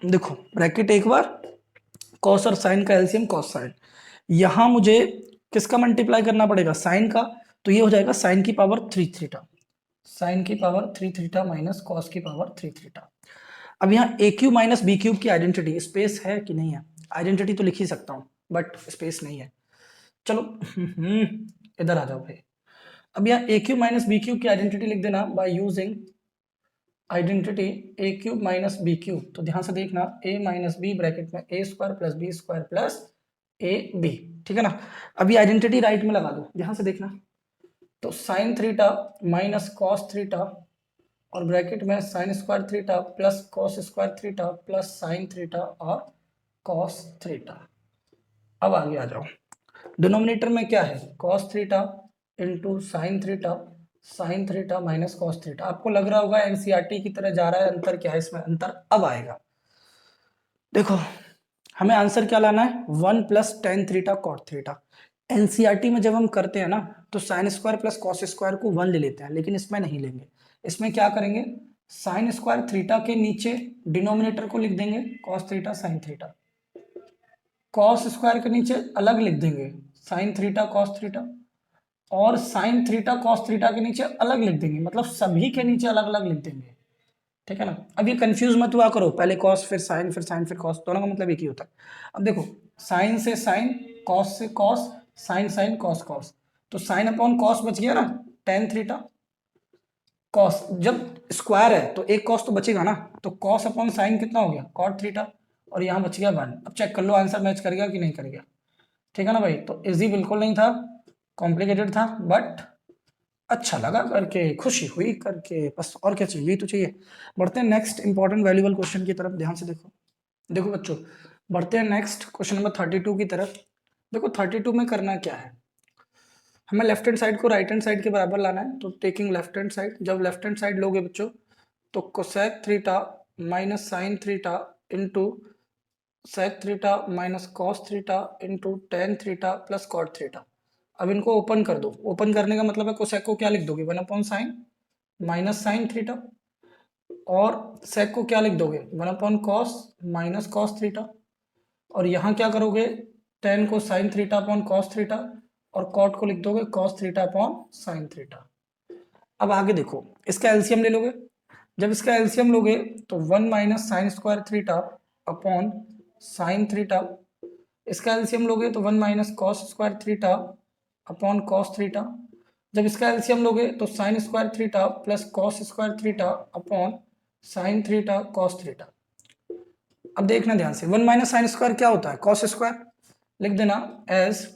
देखो ब्रैकेट एक बार, कॉस और साइन का एलसीएम कॉस साइन, यहां मुझे किसका मल्टीप्लाई करना पड़ेगा, साइन का, तो ये हो जाएगा साइन की पावर 3 थीटा, साइन की पावर 3 थीटा माइनस कॉस की पावर 3 थीटा। अब यहाँ A cube minus B cube की आइडेंटिटी, स्पेस है कि नहीं है, आइडेंटिटी तो लिख ही सकता हूँ बट स्पेस नहीं है, चलो इधर आ जाओ भाई, अब यहाँ A cube minus B cube की आइडेंटिटी लिख देना by using identity A cube minus B cube. तो ध्यान से देखना, ए माइनस बी ब्रैकेट में A square plus B square plus A B, ठीक है ना। अभी आइडेंटिटी राइट में लगा दो, ध्यान से देखना। तो sign theta minus cos theta और ब्रैकेट में sign square theta plus cos square theta plus sine theta और कॉस थीटा। अब आगे आ जाओ, डिनोमिनेटर में क्या है, cos theta into sine theta minus cos theta. आपको लग रहा होगा एनसीईआरटी की तरह जा रहा है, अंतर क्या है इसमें, अंतर अब आएगा। देखो हमें आंसर क्या लाना है, 1 plus tan theta cot theta. NCERT में जब हम करते हैं ना तो sine square plus cos square को 1 ले लेते हैं, लेकिन इसमें नहीं लेंगे। इसमें क्या करेंगे, साइन स्क्वायर थीटा के नीचे डिनोमिनेटर को लिख देंगे cos theta sine theta, cos square के नीचे अलग लिख देंगे साइन थीटा कॉस थीटा, और साइन थीटा कॉस थीटा के नीचे अलग लिख देंगे, मतलब सभी के नीचे अलग अलग लिख देंगे, ठीक है ना। अब ये कंफ्यूज मत हुआ करो, पहले कॉस फिर साइन फिर कॉस, दोनों का मतलब एक ही होता है। अब देखो साइन से साइन, कॉस से cos, sine sine cos cos, तो साइन अपॉन कॉस बच गया ना टेन थीटा, कॉस जब स्क्वायर है तो एक कॉस तो बचेगा ना, तो कॉस अपॉन साइन कितना हो गया कॉट थीटा, और यहाँ बच गया 1। अब चेक कर लो आंसर मैच कर गया कि नहीं कर गया, ठीक है ना भाई। तो इजी बिल्कुल नहीं था, कॉम्प्लिकेटेड था, बट अच्छा लगा करके, खुशी हुई करके, बस और क्या चाहिए, यही तो चाहिए। बढ़ते हैं नेक्स्ट इंपॉर्टेंट वैल्यूबल क्वेश्चन की तरफ, ध्यान से देखो। देखो बच्चों, बढ़ते हैं नेक्स्ट क्वेश्चन नंबर 32 की तरफ। देखो 32 में करना क्या है, हमें लेफ्ट हैंड साइड को राइट हैंड साइड के बराबर लाना है। तो टेकिंग लेफ्ट हैंड साइड, जब लेफ्ट हैंड साइड लोगे बच्चों तो cosec theta minus sine theta into sec theta minus cos theta into tan theta plus cot theta. अब इनको ओपन कर दो, ओपन करने का मतलब है कोसेक को क्या लिख दोगे 1 upon sign minus sine theta, और सेक को क्या लिख दोगे 1 upon cos minus cos theta, और यहाँ क्या करोगे टेन को sign theta upon cos theta, और कॉट को लिख दोगे cos theta upon sine theta. अब आगे देखो, इसका एलसीएम ले लोगे, जब इसका एलसीएम लोगे तो 1 minus sine square theta upon sine theta, इसका एलसीएम लोगे तो 1 minus cos square theta upon cos theta, जब इसका एलसीएम लोगे तो sine square theta plus cos square theta upon sine theta cos theta. अब देखना ध्यान से, 1 माइनस साइन स्क्वायर क्या होता है कॉस स्क्वायर, लिख देना एज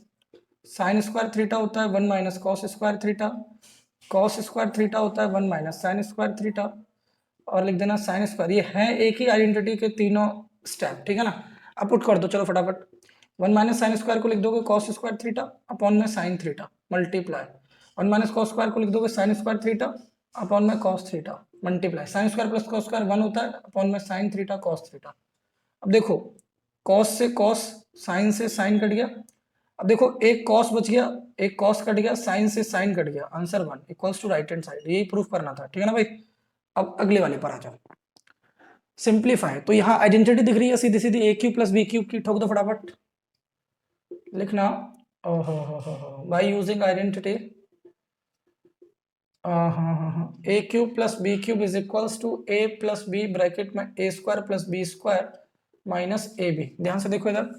साइन स्क्वायर थीटा होता है 1 minus cos square theta, cos square theta होता है 1 माइनस साइन स्क्वायर थीटा, और लिख देना साइन स्क्वायर। ये है एक ही आइडेंटिटी के तीनों स्टेप, ठीक है ना। अब पुट कर दो चलो फटाफट, 1 माइनस साइन स्क्वायर को लिख दोगे कॉस स्क्वायर थीटा अपॉन में sine theta multiply, 1 minus cos square को लिख दोगे साइन स्क्वायर थीटा अपॉन में cos theta multiply, sign square plus cos square 1 होता है अपॉन में साइन थीटा कॉस थीटा। अब देखो कॉस से कॉस, साइन से साइन कट गया, अब देखो एक कॉस बच गया, एक कॉस कट गया, साइन से साइन कट गया, answer 1 equals to right hand side, यही प्रूफ करना था, ठीक है ना भाई। अब अगले वाले पर आ जाओ, सिंप्लीफाई। तो यहाँ आइडेंटिटी दिख रही है सीधी सीधी, A cube plus B cube की, ठोक दो फटाफट, लिखना by using identity A cube plus B cube is equals to A plus B bracket में A square plus B square minus A B. ध्यान से देखो इधर,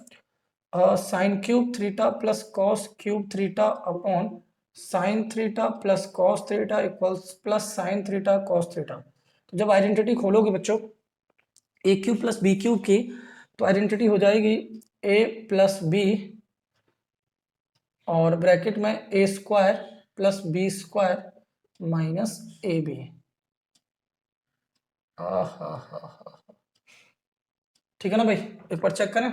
sine cube theta plus cos cube theta upon sine theta plus cos theta equals plus sine theta cos theta. तो जब identity खोलोगे बच्चों A cube plus B cube की, तो आइडेंटिटी हो जाएगी ए प्लस बी और ब्रैकेट में A square plus B square minus A B. ठीक है ना भाई, एक बार चेक करें।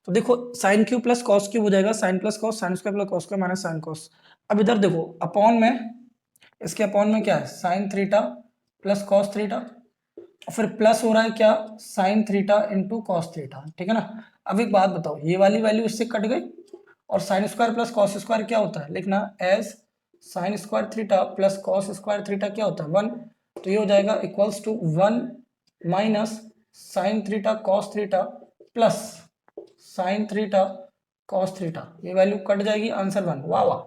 तो देखो sine cube plus cos cube हो जाएगा, sine plus cos, sine square plus cos square minus sine cos. अब इधर देखो अपॉन में, इसके अपॉन में क्या है sine theta plus cos theta, और फिर प्लस हो रहा है क्या sign theta into cos theta, ठीक है ना। अब एक बात बताओ, ये वाली वैल्यू इससे कट गई, और sine square plus cos square क्या होता है, लिखना as sine square theta plus cos square theta क्या होता है 1, तो ये हो जाएगा equals to 1 minus sine theta cos theta plus sine theta cos theta, ये वैल्यू कट जाएगी, आंसर 1। वाह वाह,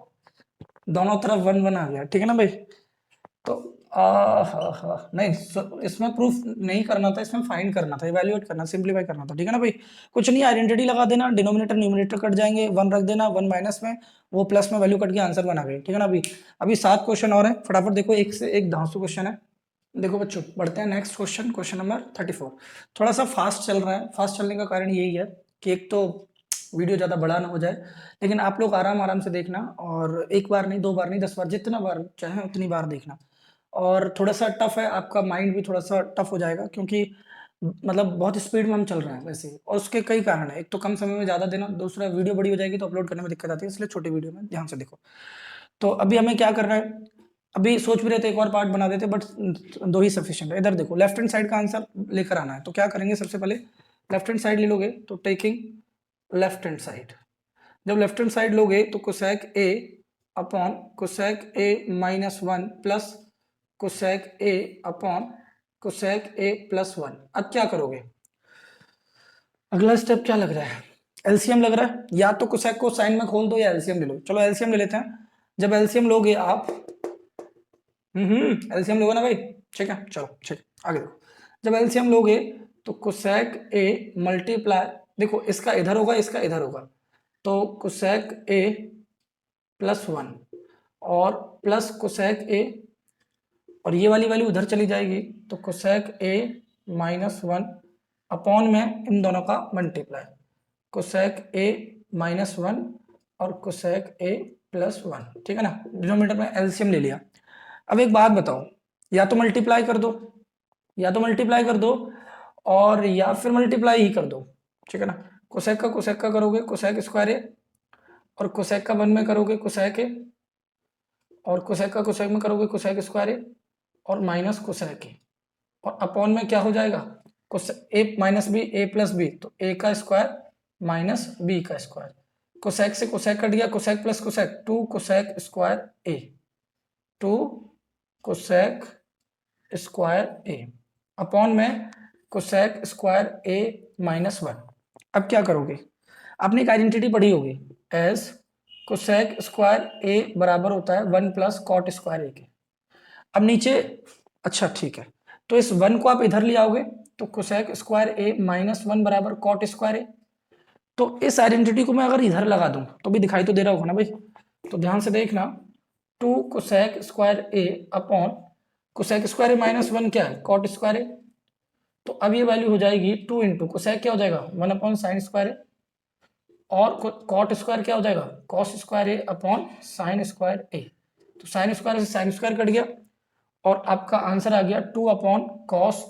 दोनों तरफ 1 1 आ गया, ठीक है ना भाई। तो नहीं, इसमें प्रूफ नहीं करना था, इसमें फाइंड करना था, इवैल्यूएट करना, सिंपलीफाई करना था, ठीक है ना भाई। कुछ नहीं, आइडेंटिटी लगा देना, डिनोमिनेटर न्यूमरेटर कट जाएंगे, 1 रख देना, 1 माइनस में, वो प्लस में वैल्यू कट के आंसर बना गए, ठीक है ना। अभी अभी 7 क्वेश्चन और है, फटाफट देखो, एक से एक धांसू क्वेश्चन है। देखो बच्चों, बढ़ते हैं नेक्स्ट क्वेश्चन, क्वेश्चन नंबर 34। थोड़ा सा फास्ट चल रहा है, फास्ट चलने का कारण यही है कि एक तो वीडियो ज़्यादा बड़ा ना हो जाए, लेकिन आप लोग आराम आराम से देखना, और एक बार नहीं, 2 बार नहीं, 10 बार, जितना बार चाहे उतनी बार देखना। और थोड़ा सा टफ है, आपका माइंड भी थोड़ा सा टफ हो जाएगा, क्योंकि मतलब बहुत स्पीड में हम चल रहे हैं वैसे ही, और उसके कई कारण है। एक तो कम समय में ज़्यादा देना, दूसरा वीडियो बड़ी हो जाएगी तो अपलोड करने में दिक्कत आती है, इसलिए छोटी वीडियो में ध्यान से देखो। तो अभी हमें क्या करना है, अभी सोच भी रहे थे एक और पार्ट बना देते, बट 2 ही सफिशिएंट है। इधर देखो, लेफ्ट हैंड साइड का आंसर लेकर आना है, तो क्या करेंगे, सबसे पहले लेफ्ट हैंड साइड ले लोगे, तो टेकिंग लेफ्ट हैंड साइड, जब लेफ्ट हैंड साइड लोगे तो cosec A upon cosec A minus 1 plus cosec A upon cosec a plus 1। अब क्या करोगे, अगला स्टेप क्या लग रहा है, एलसीएम लग रहा है, या तो कोसेक को साइन में खोल दो या एलसीएम ले लो। चलो एलसीएम ले लेते हैं। जब एलसीएम लोगे आप, एलसीएम लोगे ना भाई, ठीक है, चलो ठीक, आगे देखो। जब एलसीएम लोगे तो कोसेक ए मल्टीप्लाई, देखो इसका इधर होगा, इसका इधर होगा, तो कोसेक ए प्लस 1 और प्लस कोसेक ए, और ये वाली वैल्यू उधर चली जाएगी, तो कोसेक ए माइनस 1 अपॉन में इन दोनों का मल्टीप्लाई, कोसेक ए माइनस 1 और कोसेक ए प्लस 1, ठीक है ना। डिनोमिनेटर में एलसीएम ले लिया। अब एक बात बताओ, या तो मल्टीप्लाई कर दो, या तो मल्टीप्लाई कर दो, और या फिर मल्टीप्लाई ही कर दो, ठीक है ना। कोसेक का करोगे कोसेक स्क्वायर ए, और कोसेक का 1 में करोगे कोसेक ए, और कोसेक का कोसेक में करोगे कोसेक स्क्वायर ए, और माइनस कोसेक ए, और अपॉन में क्या हो जाएगा, A minus B, A plus B, तो ए का स्क्वायर माइनस बी का स्क्वायर, कोसेक से कोसेक कट गया, cosec plus cosec 2 cosec square A, 2 cosec square A upon में कोसेक स्क्वायर ए माइनस 1। अब क्या करोगे, आपने एक आइडेंटिटी पढ़ी होगी, एज कोसेक स्क्वायर ए बराबर होता है 1 प्लस कॉट स्क्वायर ए के। अब नीचे, अच्छा ठीक है, तो इस 1 को आप इधर ले आओगे, तो कोसेक स्क्वायर ए माइनस 1 बराबर कॉट स्क्वायर ए। तो इस आइडेंटिटी को मैं अगर इधर लगा दूं तो भी दिखाई तो दे रहा होगा ना भाई, तो ध्यान से देखना, 2 cosec square A upon cosec square A minus 1 क्या है, कॉट स्क्वायर ए। तो अब ये वैल्यू हो जाएगी 2 इंटू कोसेक क्या हो जाएगा 1 अपॉन साइन स्क्वायर ए, और कॉट स्क्वायर क्या हो जाएगा cos square A upon sine square A. तो साइन स्क्वायर से साइन स्क्वायर कट गया, और आपका आंसर आ गया 2 अपॉन कॉस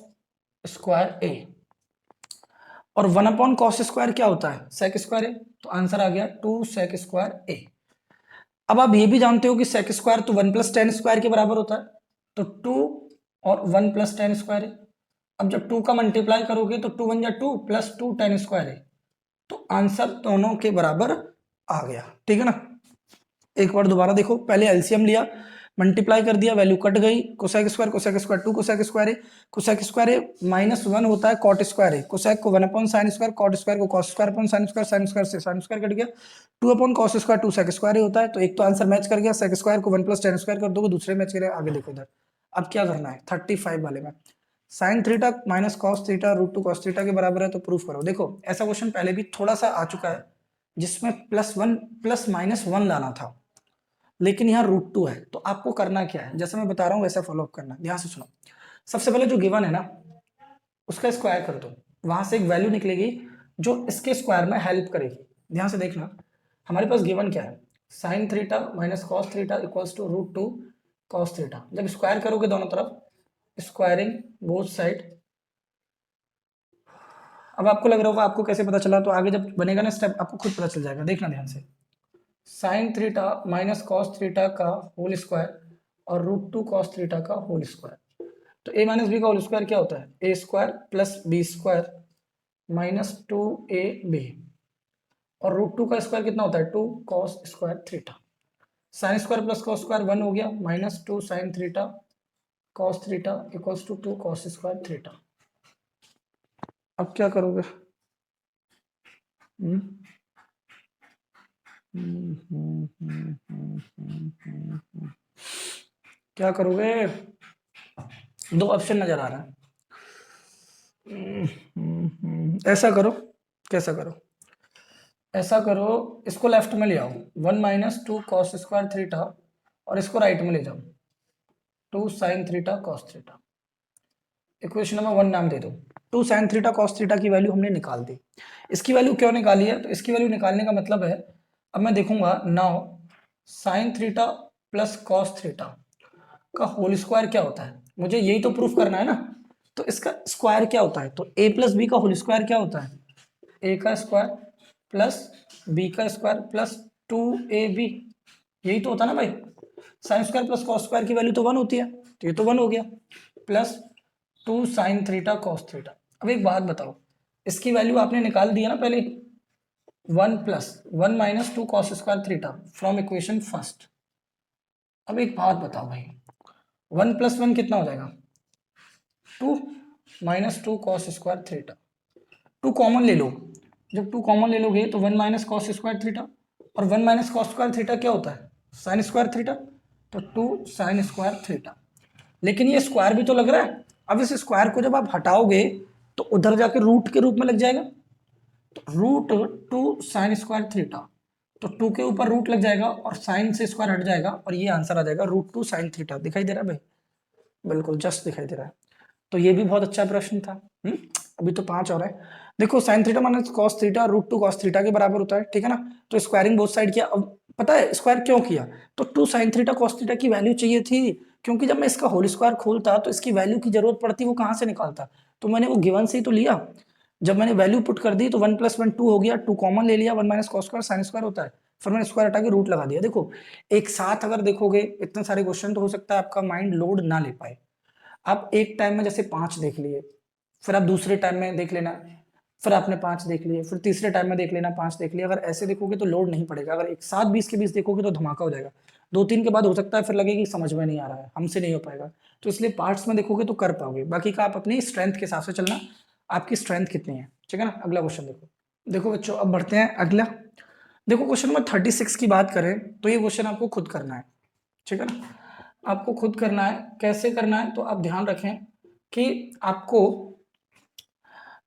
स्क्वायर ए, और 1 अपॉन कॉस स्क्वायर क्या होता है सेक स्क्वायर ए, तो आंसर आ गया 2 सेक स्क्वायर ए। अब आप ये भी जानते हो कि सेक स्क्वायर तो 1 प्लस टेन स्क्वायर के बराबर होता है, तो 2 और 1 प्लस टेन स्क्वायर ए। अब जब 2 का मल्टीप्लाई करोगे तो 2 1 जा 2 प्लस 2 टेन स्क्वायर ए, तो आंसर दोनों के बराबर आ गया, ठीक है ना। एक बार दोबारा देखो, पहले एलसीएम लिया, मल्टीप्लाई कर दिया, वैल्यू कट गई, कोसेक स्क्वायर 2 कोसेक स्क्वायर ए माइनस 1 होता है कॉट स्क्वायर ए, कोसेक को 1 upon sine square, cot square को cos square upon sine square से साइन स्क्वायर कट गया, 2 upon cos square 2 sec square A होता है। तो एक तो आंसर मैच कर गया, सेक स्क्वायर को 1 प्लस टेन स्क्वायर कर दोगे, दूसरे मैच करेगा। आगे देखो इधर, अब क्या करना है 35 वाले में, sine theta minus cos theta root 2 cos theta के बराबर है, तो प्रूफ करो। देखो ऐसा क्वेश्चन पहले भी थोड़ा सा आ चुका है, जिसमें +1 प्लस माइनस 1 लाना था, लेकिन यहाँ √2 है। तो आपको करना क्या है, जैसे मैं बता रहा हूँ वैसा फॉलोअप करना, ध्यान से सुनो। सबसे पहले जो गिवन है ना, उसका स्क्वायर कर दो, वहां से एक वैल्यू निकलेगी जो इसके स्क्वायर में हेल्प करेगी। ध्यान से देखना, हमारे पास गिवन क्या है, sine theta minus cos theta equals to √2 cos theta. जब स्क्वायर करोगे दोनों तरफ, स्क्वायरिंग बोथ साइड, अब आपको लग रहा होगा आपको कैसे पता चला, तो आगे जब बनेगा ना स्टेप आपको खुद पता चल जाएगा, देखना ध्यान से। Sine theta minus cos theta का होल स्क्वायर और √2 कॉस थीटा का होल स्क्वायर, तो a माइनस बी का होल स्क्वायर क्या होता है, a square plus B square minus 2ab, और √2 का स्क्वायर कितना होता है 2 cos square theta. Sine square plus cos square 1 हो गया, minus 2 sine theta cos theta equals to 2 cos square theta. अब क्या करोगे, हम्म क्या करोगे, दो ऑप्शन नजर आ रहा है। ऐसा करो, कैसा करो, ऐसा करो, इसको लेफ्ट में ले आओ, 1 minus two cos square theta, और इसको राइट में ले जाओ, 2 sine theta cos theta. Equation number 1 नाम दे दो। 2 साइन थीटा कॉस थीटा की वैल्यू हमने निकाल दी। इसकी वैल्यू क्यों निकाली है? तो इसकी वैल्यू निकालने का मतलब है, अब मैं देखूंगा now sine theta plus cos theta का होल स्क्वायर क्या होता है, मुझे यही तो प्रूफ करना है ना। तो इसका स्क्वायर क्या होता है? तो a प्लस बी का होल स्क्वायर क्या होता है? a का स्क्वायर प्लस b का स्क्वायर प्लस 2ab, यही तो होता है ना भाई। Sign square plus cos square की वैल्यू तो 1 होती है, तो ये तो 1 हो गया, plus 2 sine theta cos theta. अब एक बात बताओ, इसकी वैल्यू आपने निकाल दिया ना पहले, 1 plus 1 minus two cos square theta from equation first. अब एक बात बताओ भाई, 1 प्लस 1 कितना हो जाएगा? 2 minus two cos square theta. 2 common ले लो, जब 2 कॉमन ले लोगे तो 1 माइनस कॉस स्क्वायर थीटा, और 1 माइनस कॉस स्क्वायर थीटा क्या होता है? साइन स्क्वायर थीटा, तो 2 साइन स्क्वायर थीटा। लेकिन ये स्क्वायर भी तो लग रहा है। अब इस स्क्वायर को जब आप हटाओगे तो उधर जाके रूट के रूप में लग जाएगा, तो रूट 2 साइन स्क्वायर थीटा, तो 2 के ऊपर रूट लग जाएगा और साइन से स्क्वायर हट जाएगा, और ये आंसर आ जाएगा रूट 2 साइन थीटा। दिखाई दे रहा है भाई? बिल्कुल जस्ट दिखाई दे रहा है। तो ये भी बहुत अच्छा प्रश्न था। अभी तो 5 और है। देखो sine theta minus cos theta root 2 cos theta के बराबर होता है, ठीक है ना। तो स्क्वायरिंग बोथ साइड किया। अब पता है स्क्वायर क्यों किया? तो 2 साइन थीटा कॉस थीटा की वैल्यू चाहिए थी, क्योंकि जब मैं इसका होल स्क्वायर खोलता तो इसकी वैल्यू की जरूरत पड़ती, वो कहाँ से निकालता? तो मैंने वो गिवन से ही तो लिया। जब मैंने वैल्यू पुट कर दी तो 1 प्लस 1 2 हो गया, 2 कॉमन ले लिया, 1 minus cos square sine square होता है, फिर मैंने स्क्वायर हटा के रूट लगा दिया। देखो एक साथ अगर देखोगे इतने सारे क्वेश्चन, तो हो सकता है आपका माइंड लोड ना ले पाए। आप एक टाइम में जैसे 5 देख लिए, फिर आप दूसरे टाइम में देख लेना, फिर आपने 5 देख लिए, फिर तीसरे टाइम में देख लेना 5 देख लिया। अगर ऐसे देखोगे तो लोड नहीं पड़ेगा। अगर एक साथ 20 के 20 देखोगे तो धमाका हो जाएगा। 2-3 के बाद हो सकता है फिर लगे कि समझ में नहीं आ रहा है, हमसे नहीं हो पाएगा। तो इसलिए पार्ट्स में देखोगे तो कर पाओगे। बाकी का आप अपनी स्ट्रेंथ के हिसाब से चलना, आपकी स्ट्रेंथ कितनी है, ठीक है ना। अगला क्वेश्चन देखो। देखो बच्चों अब बढ़ते हैं अगला। देखो क्वेश्चन नंबर 36 की बात करें तो ये क्वेश्चन आपको खुद करना है, ठीक है ना। आपको खुद करना है। कैसे करना है? तो आप ध्यान रखें कि आपको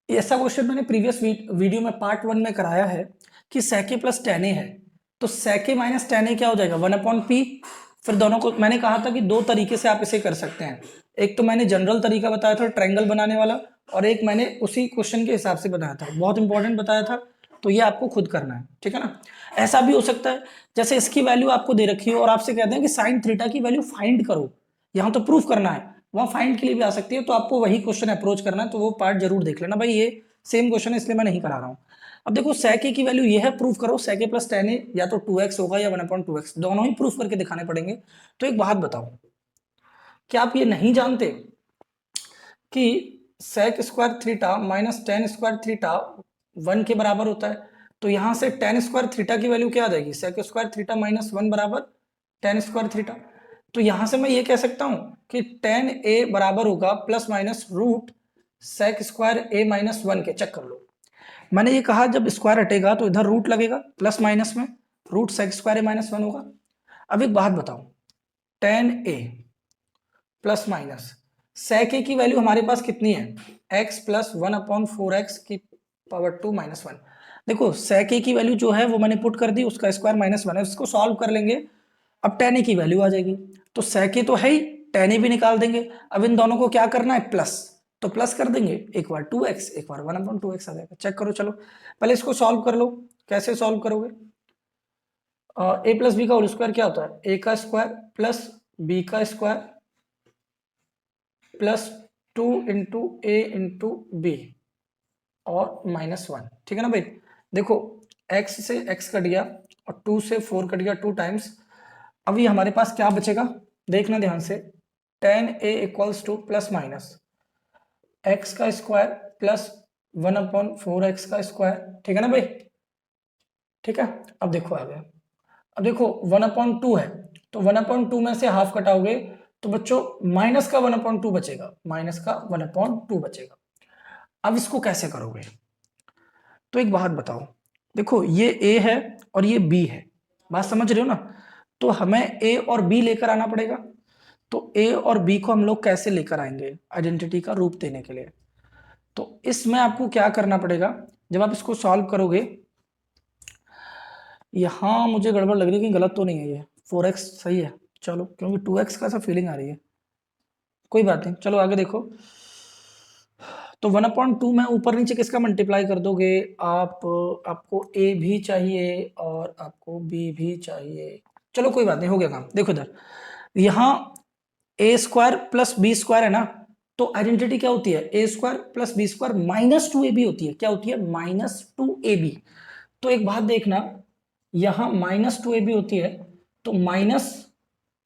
ऐसा क्वेश्चन मैंने प्रीवियस वीडियो में पार्ट 1 में कराया है कि सेके प्लस टेन ए है, तो सेके माइनस टेन ए क्या हो जाएगा? 1/p। फिर दोनों को मैंने कहा था कि दो तरीके से आप इसे कर सकते हैं। एक तो मैंने जनरल तरीका बताया था ट्रायंगल बनाने वाला, और एक मैंने उसी क्वेश्चन के हिसाब से बनाया था, बहुत इंपॉर्टेंट बताया था। तो ये आपको खुद करना है, ठीक है ना। ऐसा भी हो सकता है जैसे इसकी वैल्यू आपको दे रखी हो और आपसे कहते हैं कि साइन थीटा की वैल्यू फाइंड करो, यहाँ तो प्रूफ करना है, वहाँ फाइंड के लिए भी आ सकती है। तो आपको वही क्वेश्चन अप्रोच करना है, तो वो पार्ट जरूर देख लेना भाई। ये सेम क्वेश्चन है इसलिए मैं नहीं करा रहा हूँ। अब देखो sec a की वैल्यू ये है, प्रूफ करो sec a प्लस टेन ए या तो 2x होगा या 1/2x, दोनों ही प्रूफ करके दिखाने पड़ेंगे। तो एक बात बताओ, क्या आप ये नहीं जानते कि sec square theta minus tan square theta 1 के बराबर होता है? तो यहां से टेन स्क्वायर थीटा की वैल्यू क्या आ जाएगी? sec स्क्वायर थीटा माइनस 1 बराबर टेन स्क्वायर थीटा। तो यहां से मैं ये कह सकता हूं कि टेन ए बराबर होगा plus minus root sec square ए माइनस 1 के। चेक कर लो, मैंने ये कहा जब स्क्वायर हटेगा तो इधर रूट लगेगा, प्लस माइनस में रूट sec स्क्वायर ए माइनस 1 होगा। अब एक बात बताओ, ten A plus minus sec a की वैल्यू हमारे पास कितनी है? x प्लस 1/4x की पावर 2 माइनस 1। देखो sec a की वैल्यू जो है वो मैंने पुट कर दी, उसका स्क्वायर माइनस 1 है, उसको सॉल्व कर लेंगे। अब tan a की वैल्यू आ जाएगी, तो sec a तो है ही, tan a भी निकाल देंगे। अब इन दोनों को क्या करना है? प्लस, तो प्लस कर देंगे, एक बार 2x एक बार 1/2x आ जाएगा। चेक करो, चलो पहले इसको सॉल्व कर लो। कैसे सॉल्व करोगे? a प्लस बी का होल स्क्वायर क्या होता है? a का स्क्वायर प्लस b का स्क्वायर प्लस 2 इंटू ए इंटू बी और माइनस 1, ठीक है ना भाई। देखो x से x कट गया और 2 से 4 कट गया 2 टाइम्स। अभी हमारे पास क्या बचेगा? देखना ध्यान से, tan A equals to plus minus X का स्क्वायर प्लस 1/4x का स्क्वायर, ठीक है ना भाई। ठीक है, अब देखो आ गया। अब देखो 1/2 है, तो 1/2 में से हाफ कटाओगे तो बच्चों माइनस का 1/2 बचेगा, माइनस का 1/2 बचेगा। अब इसको कैसे करोगे? तो एक बात बताओ, देखो ये a है और ये b है, बात समझ रहे हो ना। तो हमें a और b लेकर आना पड़ेगा। तो ए और बी को हम लोग कैसे लेकर आएंगे आइडेंटिटी का रूप देने के लिए। तो इसमें आपको क्या करना पड़ेगा, जब आप इसको सॉल्व करोगे, यहाँ मुझे गड़बड़ लग रही है कि गलत तो नहीं है ये 4x सही है, चलो क्योंकि 2x का सा फीलिंग आ रही है, कोई बात नहीं, चलो आगे देखो। तो 1/2 में ऊपर नीचे किसका मल्टीप्लाई कर दोगे आप, आपको a भी चाहिए और आपको b भी चाहिए, चलो कोई बात नहीं, हो गया काम। देखो इधर, यहाँ a square plus B square है ना, तो आइडेंटिटी क्या होती है, a square plus B square minus 2ab होती है, क्या होती है -2ab। तो एक बात देखना, यहाँ -2ab होती है, तो माइनस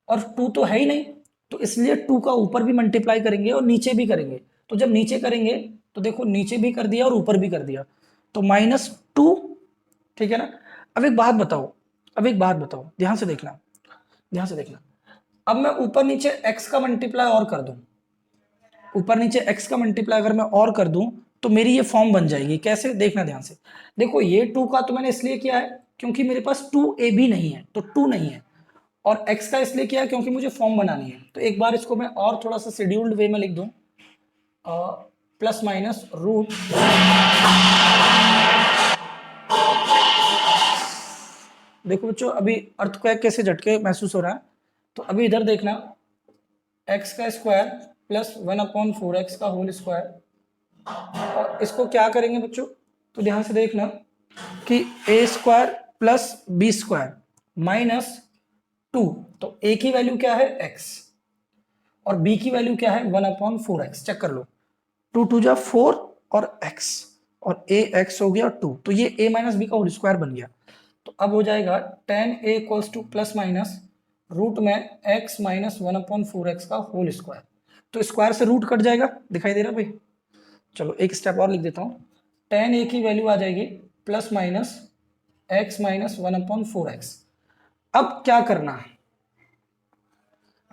और 2 तो है ही नहीं, तो इसलिए 2 का ऊपर भी मल्टीप्लाई करेंगे और नीचे भी करेंगे। तो जब नीचे करेंगे तो देखो नीचे भी कर दिया और ऊपर भी कर दिया, तो -2, ठीक है ना। अब एक बात बताओ, अब एक बात बताओ, ध्यान से देखना, ध्यान से देखना। अब मैं ऊपर नीचे x का मल्टीप्लाई और कर दूं, ऊपर नीचे x का मल्टीप्लाई अगर मैं और कर दूं तो मेरी ये फॉर्म बन जाएगी, कैसे देखना ध्यान से। देखो ये 2 का तो मैंने इसलिए किया है क्योंकि मेरे पास 2ab नहीं है, तो 2 नहीं है, और x का इसलिए किया है क्योंकि मुझे फॉर्म बनानी है। तो एक बार इसको मैं और थोड़ा सा शेड्यूल्ड वे में लिख दूं, प्लस माइनस रूट, देखो बच्चों अभी अर्थक्वेक कैसे झटके महसूस हो रहा है। तो अभी इधर देखना, x का स्क्वायर प्लस 1/4x का होल स्क्वायर, और इसको क्या करेंगे बच्चों, तो ध्यान से देखना कि a square plus B square minus 2, तो a की वैल्यू क्या है x और b की वैल्यू क्या है 1/4x, चेक कर लो, 2 2 जा 4 और x, और a x हो गया 2, तो ये a माइनस बी का होल स्क्वायर बन गया। तो अब हो जाएगा tan a equals to plus minus root में x माइनस 1/4x का होल स्क्वायर, तो स्क्वायर से रूट कट जाएगा, दिखाई दे रहा भाई। चलो एक स्टेप और लिख देता हूँ, tan a की वैल्यू आ जाएगी plus minus x minus 1/4x। अब क्या करना,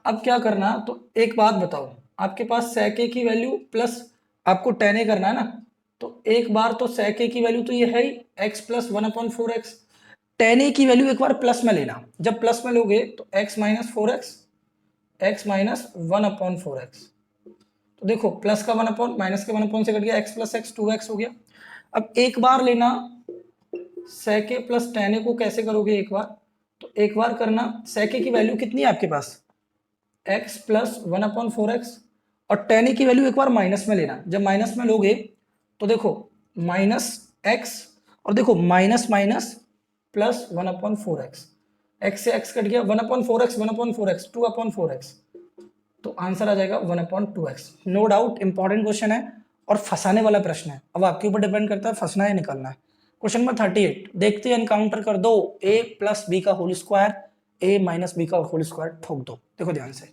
अब क्या करना, तो एक बात बताओ, आपके पास sec a की वैल्यू प्लस आपको tan a करना है ना, तो एक बार तो sec a की वैल्यू तो ये है ही x plus 1/4x, tan a की वैल्यू एक बार प्लस में लेना, जब प्लस में लोगे तो x minus 4x, x minus 1/4x, तो देखो प्लस का 1 माइनस के 1 से कट गया, x प्लस x 2x हो गया। अब एक बार लेना sec a plus tan a को कैसे करोगे एक बार, तो एक बार करना sec a की वैल्यू कितनी है आपके पास x प्लस 1/4x, और tan a की वैल्यू एक बार माइनस में लेना, जब माइनस में लोगे तो देखो माइनस x, और देखो minus minus plus 1/4x, x से x कट गया 1/4x 1/4x 2/4x, तो आंसर आ जाएगा 1/2x। No doubt important question है और फंसाने वाला प्रश्न है, अब आपके ऊपर डिपेंड करता है फंसना है निकलना है। क्वेश्चन नंबर 38 देखते हैं, एनकाउंटर कर दो, a प्लस बी का whole square a minus B का होल स्क्वायर ठोक दो, देखो ध्यान से।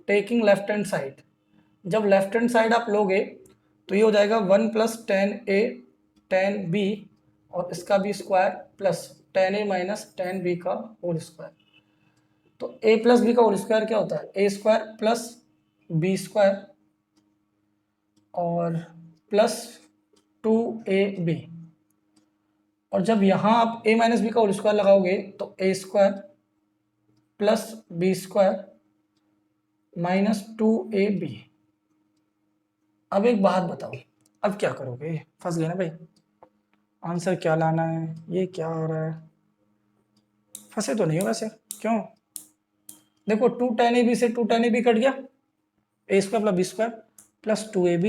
टेकिंग लेफ्ट हैंड साइड, जब लेफ्ट हैंड साइड आप लोगे तो ये हो जाएगा 1 plus tan a tan b और इसका भी square plus tan a minus tan b का होल स्क्वायर। तो a प्लस बी का होल स्क्वायर क्या होता है, a square plus B square और प्लस 2ab, और जब यहाँ आप a माइनस बी का होल स्क्वायर लगाओगे तो a square plus B square minus 2ab। अब एक बात बताओ, अब क्या करोगे, फंस गए ना भाई, आंसर क्या लाना है, ये क्या हो रहा है, फंसे तो नहीं हो वैसे, क्यों, देखो 2 tan ab से 2 tan ab कट गया, a square plus B square plus 2ab,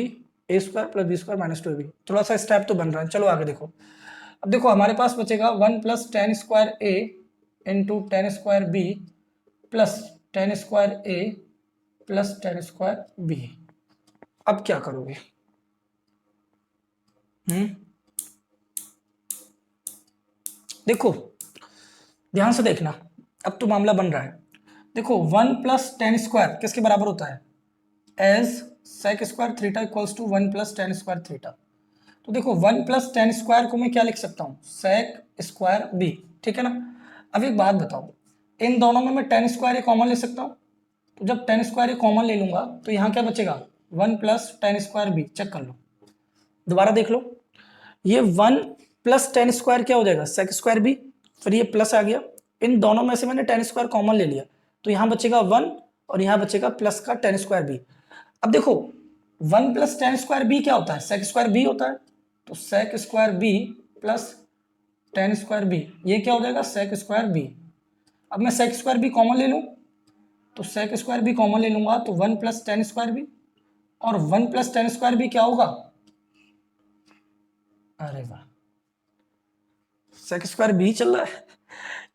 a square plus B square minus 2ab, थोड़ा सा स्टेप तो बन रहा है। चलो आगे देखो, अब देखो हमारे पास बचेगा 1 plus tan square a into tan square b plus tan square a plus tan square b। अब क्या करोगे, देखो ध्यान से देखना, अब तो मामला बन रहा है। देखो 1 प्लस tan स्क्वायर किसके बराबर होता है, as sec square theta equals to 1 plus tan square theta. तो देखो 1 प्लस tan स्क्वायर को मैं क्या लिख सकता हूँ, sec स्क्वायर b, ठीक है ना। अब एक बात बताओ, इन दोनों में मैं tan स्क्वायर कॉमन ले सकता हूँ, तो जब tan स्क्वायर कॉमन ले लूंगा तो यहाँ क्या बचेगा 1 plus tan square b, check कर लो, दोबारा देख लो, ये 1 प्लस tan स्क्वायर क्या हो जाएगा sec स्क्वायर b, फिर ये प्लस आ गया इन दोनों में से मैंने टेन स्क्वायर कॉमन ले लिया, तो यहाँ बचेगा 1 और यहाँ बचेगा प्लस का टेन स्क्वायर बी। अब देखो 1 प्लस टेन स्क्वायर बी क्या होता है, सेक स्क्वायर बी होता है, तो sec square B plus tan square B, ये क्या हो जाएगा सेक स्क्वायर बी। अब मैं सेक स्क्वायर बी कॉमन ले लूँ, तो सेक स्क्वायर बी कॉमन ले लूंगा तो 1 प्लस टेन स्क्वायर बी, और 1 प्लस टेन स्क्वायर बी क्या होगा, अरे वाह सेक स्क्वायर बी चल रहा है।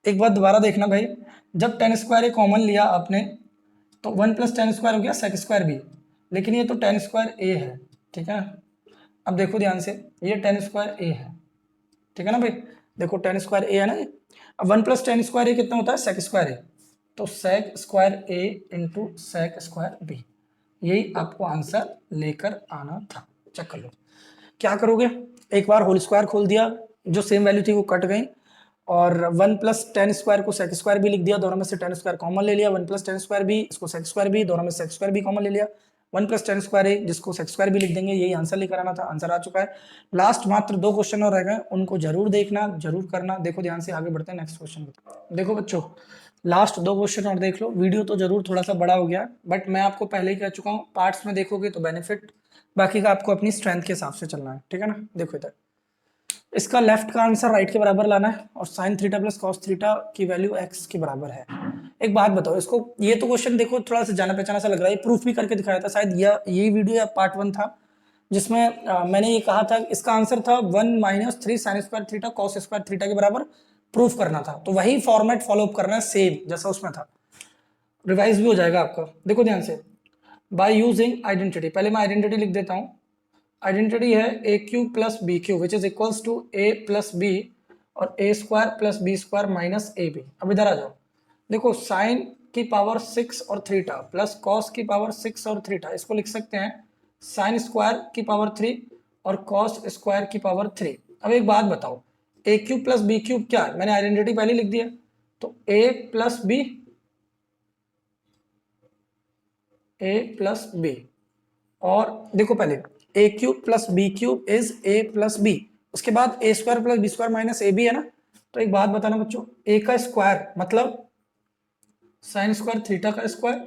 एक बार दोबारा देखना भाई, जब टेन स्क्वायर ए कॉमन लिया आपने तो 1 प्लस टेन स्क्वायर हो गया सेक स्क्वायर बी, लेकिन ये तो टेन स्क्वायर ए है, ठीक है। अब देखो ध्यान से, ये टेन स्क्वायर ए है, ठीक है ना भाई, देखो टेन स्क्वायर ए है ना। अब 1 प्लस टेन स्क्वायर ए कितना होता है सेक स्क्वायर ए, तो सेक स्क्वायर ए इंटू सेक स्क्वायर बी, यही आपको आंसर लेकर आना था। चेक कर लो क्या करोगे, एक बार होल स्क्वायर खोल दिया, जो सेम वैल्यू थी वो कट गई, और 1 प्लस टेन स्क्वायर को सेक स्क्वायर भी लिख दिया, दोनों में से टेन स्क्वायर कॉमन ले लिया, 1 प्लस टेन स्क्वायर भी, इसको सेक स्क्वायर भी, दोनों में सेक स्क्वायर भी कॉमन ले लिया, 1 प्लस टेन स्क्वायर है जिसको सेक स्क्वायर भी लिख देंगे, यही आंसर लेकर आना था। आंसर आ चुका है। लास्ट मात्र 2 क्वेश्चन और रह गए, उनको जरूर देखना, जरूर करना। देखो ध्यान से, आगे बढ़ते हैं नेक्स्ट क्वेश्चन। देखो बच्चों, लास्ट 2 क्वेश्चन और देख लो। वीडियो तो जरूर थोड़ा सा बड़ा हो गया, बट मैं आपको पहले ही कह चुका हूँ, पार्ट्स में देखोगे तो बेनिफिट, बाकी का आपको अपनी स्ट्रेंथ के हिसाब से चलना है, ठीक है ना। देखो इधर, इसका लेफ्ट का आंसर राइट के बराबर लाना है, और sine theta plus cos theta की वैल्यू एक्स के बराबर है। एक बात बताओ इसको, ये तो क्वेश्चन देखो थोड़ा सा जाना पहचाना सा लग रहा है, प्रूफ भी करके दिखाया था शायद, यही वीडियो या पार्ट 1 था जिसमें मैंने ये कहा था, इसका आंसर था 1 minus 3 sign square theta cos square theta के बराबर प्रूफ करना था। तो वही फॉर्मेट फॉलो अप करना है सेम जैसा उसमें था, रिवाइज भी हो जाएगा आपका। देखो ध्यान से, बाय यूजिंग आइडेंटिटी, पहले मैं आइडेंटिटी लिख देता हूँ। आइडेंटिटी है A Q plus B Q which is equals to A plus B और A square plus B square minus A B. अब इधर आ जाओ, देखो साइन की पावर 6 और थीटा प्लस कॉस की पावर 6 और थीटा, इसको लिख सकते हैं साइन स्क्वायर की पावर 3 और कॉस स्क्वायर की पावर 3। अब एक बात बताओ, ए क्यूब प्लस बी क्यूब क्या है, मैंने आइडेंटिटी पहले लिख दिया, तो ए प्लस बी, और देखो पहले A cube plus B cube is A plus B, उसके बाद A square plus B square minus A B है ना। तो एक बात बताना बच्चों, ए का स्क्वायर मतलब साइन स्क्वायर थीटा का स्क्वायर,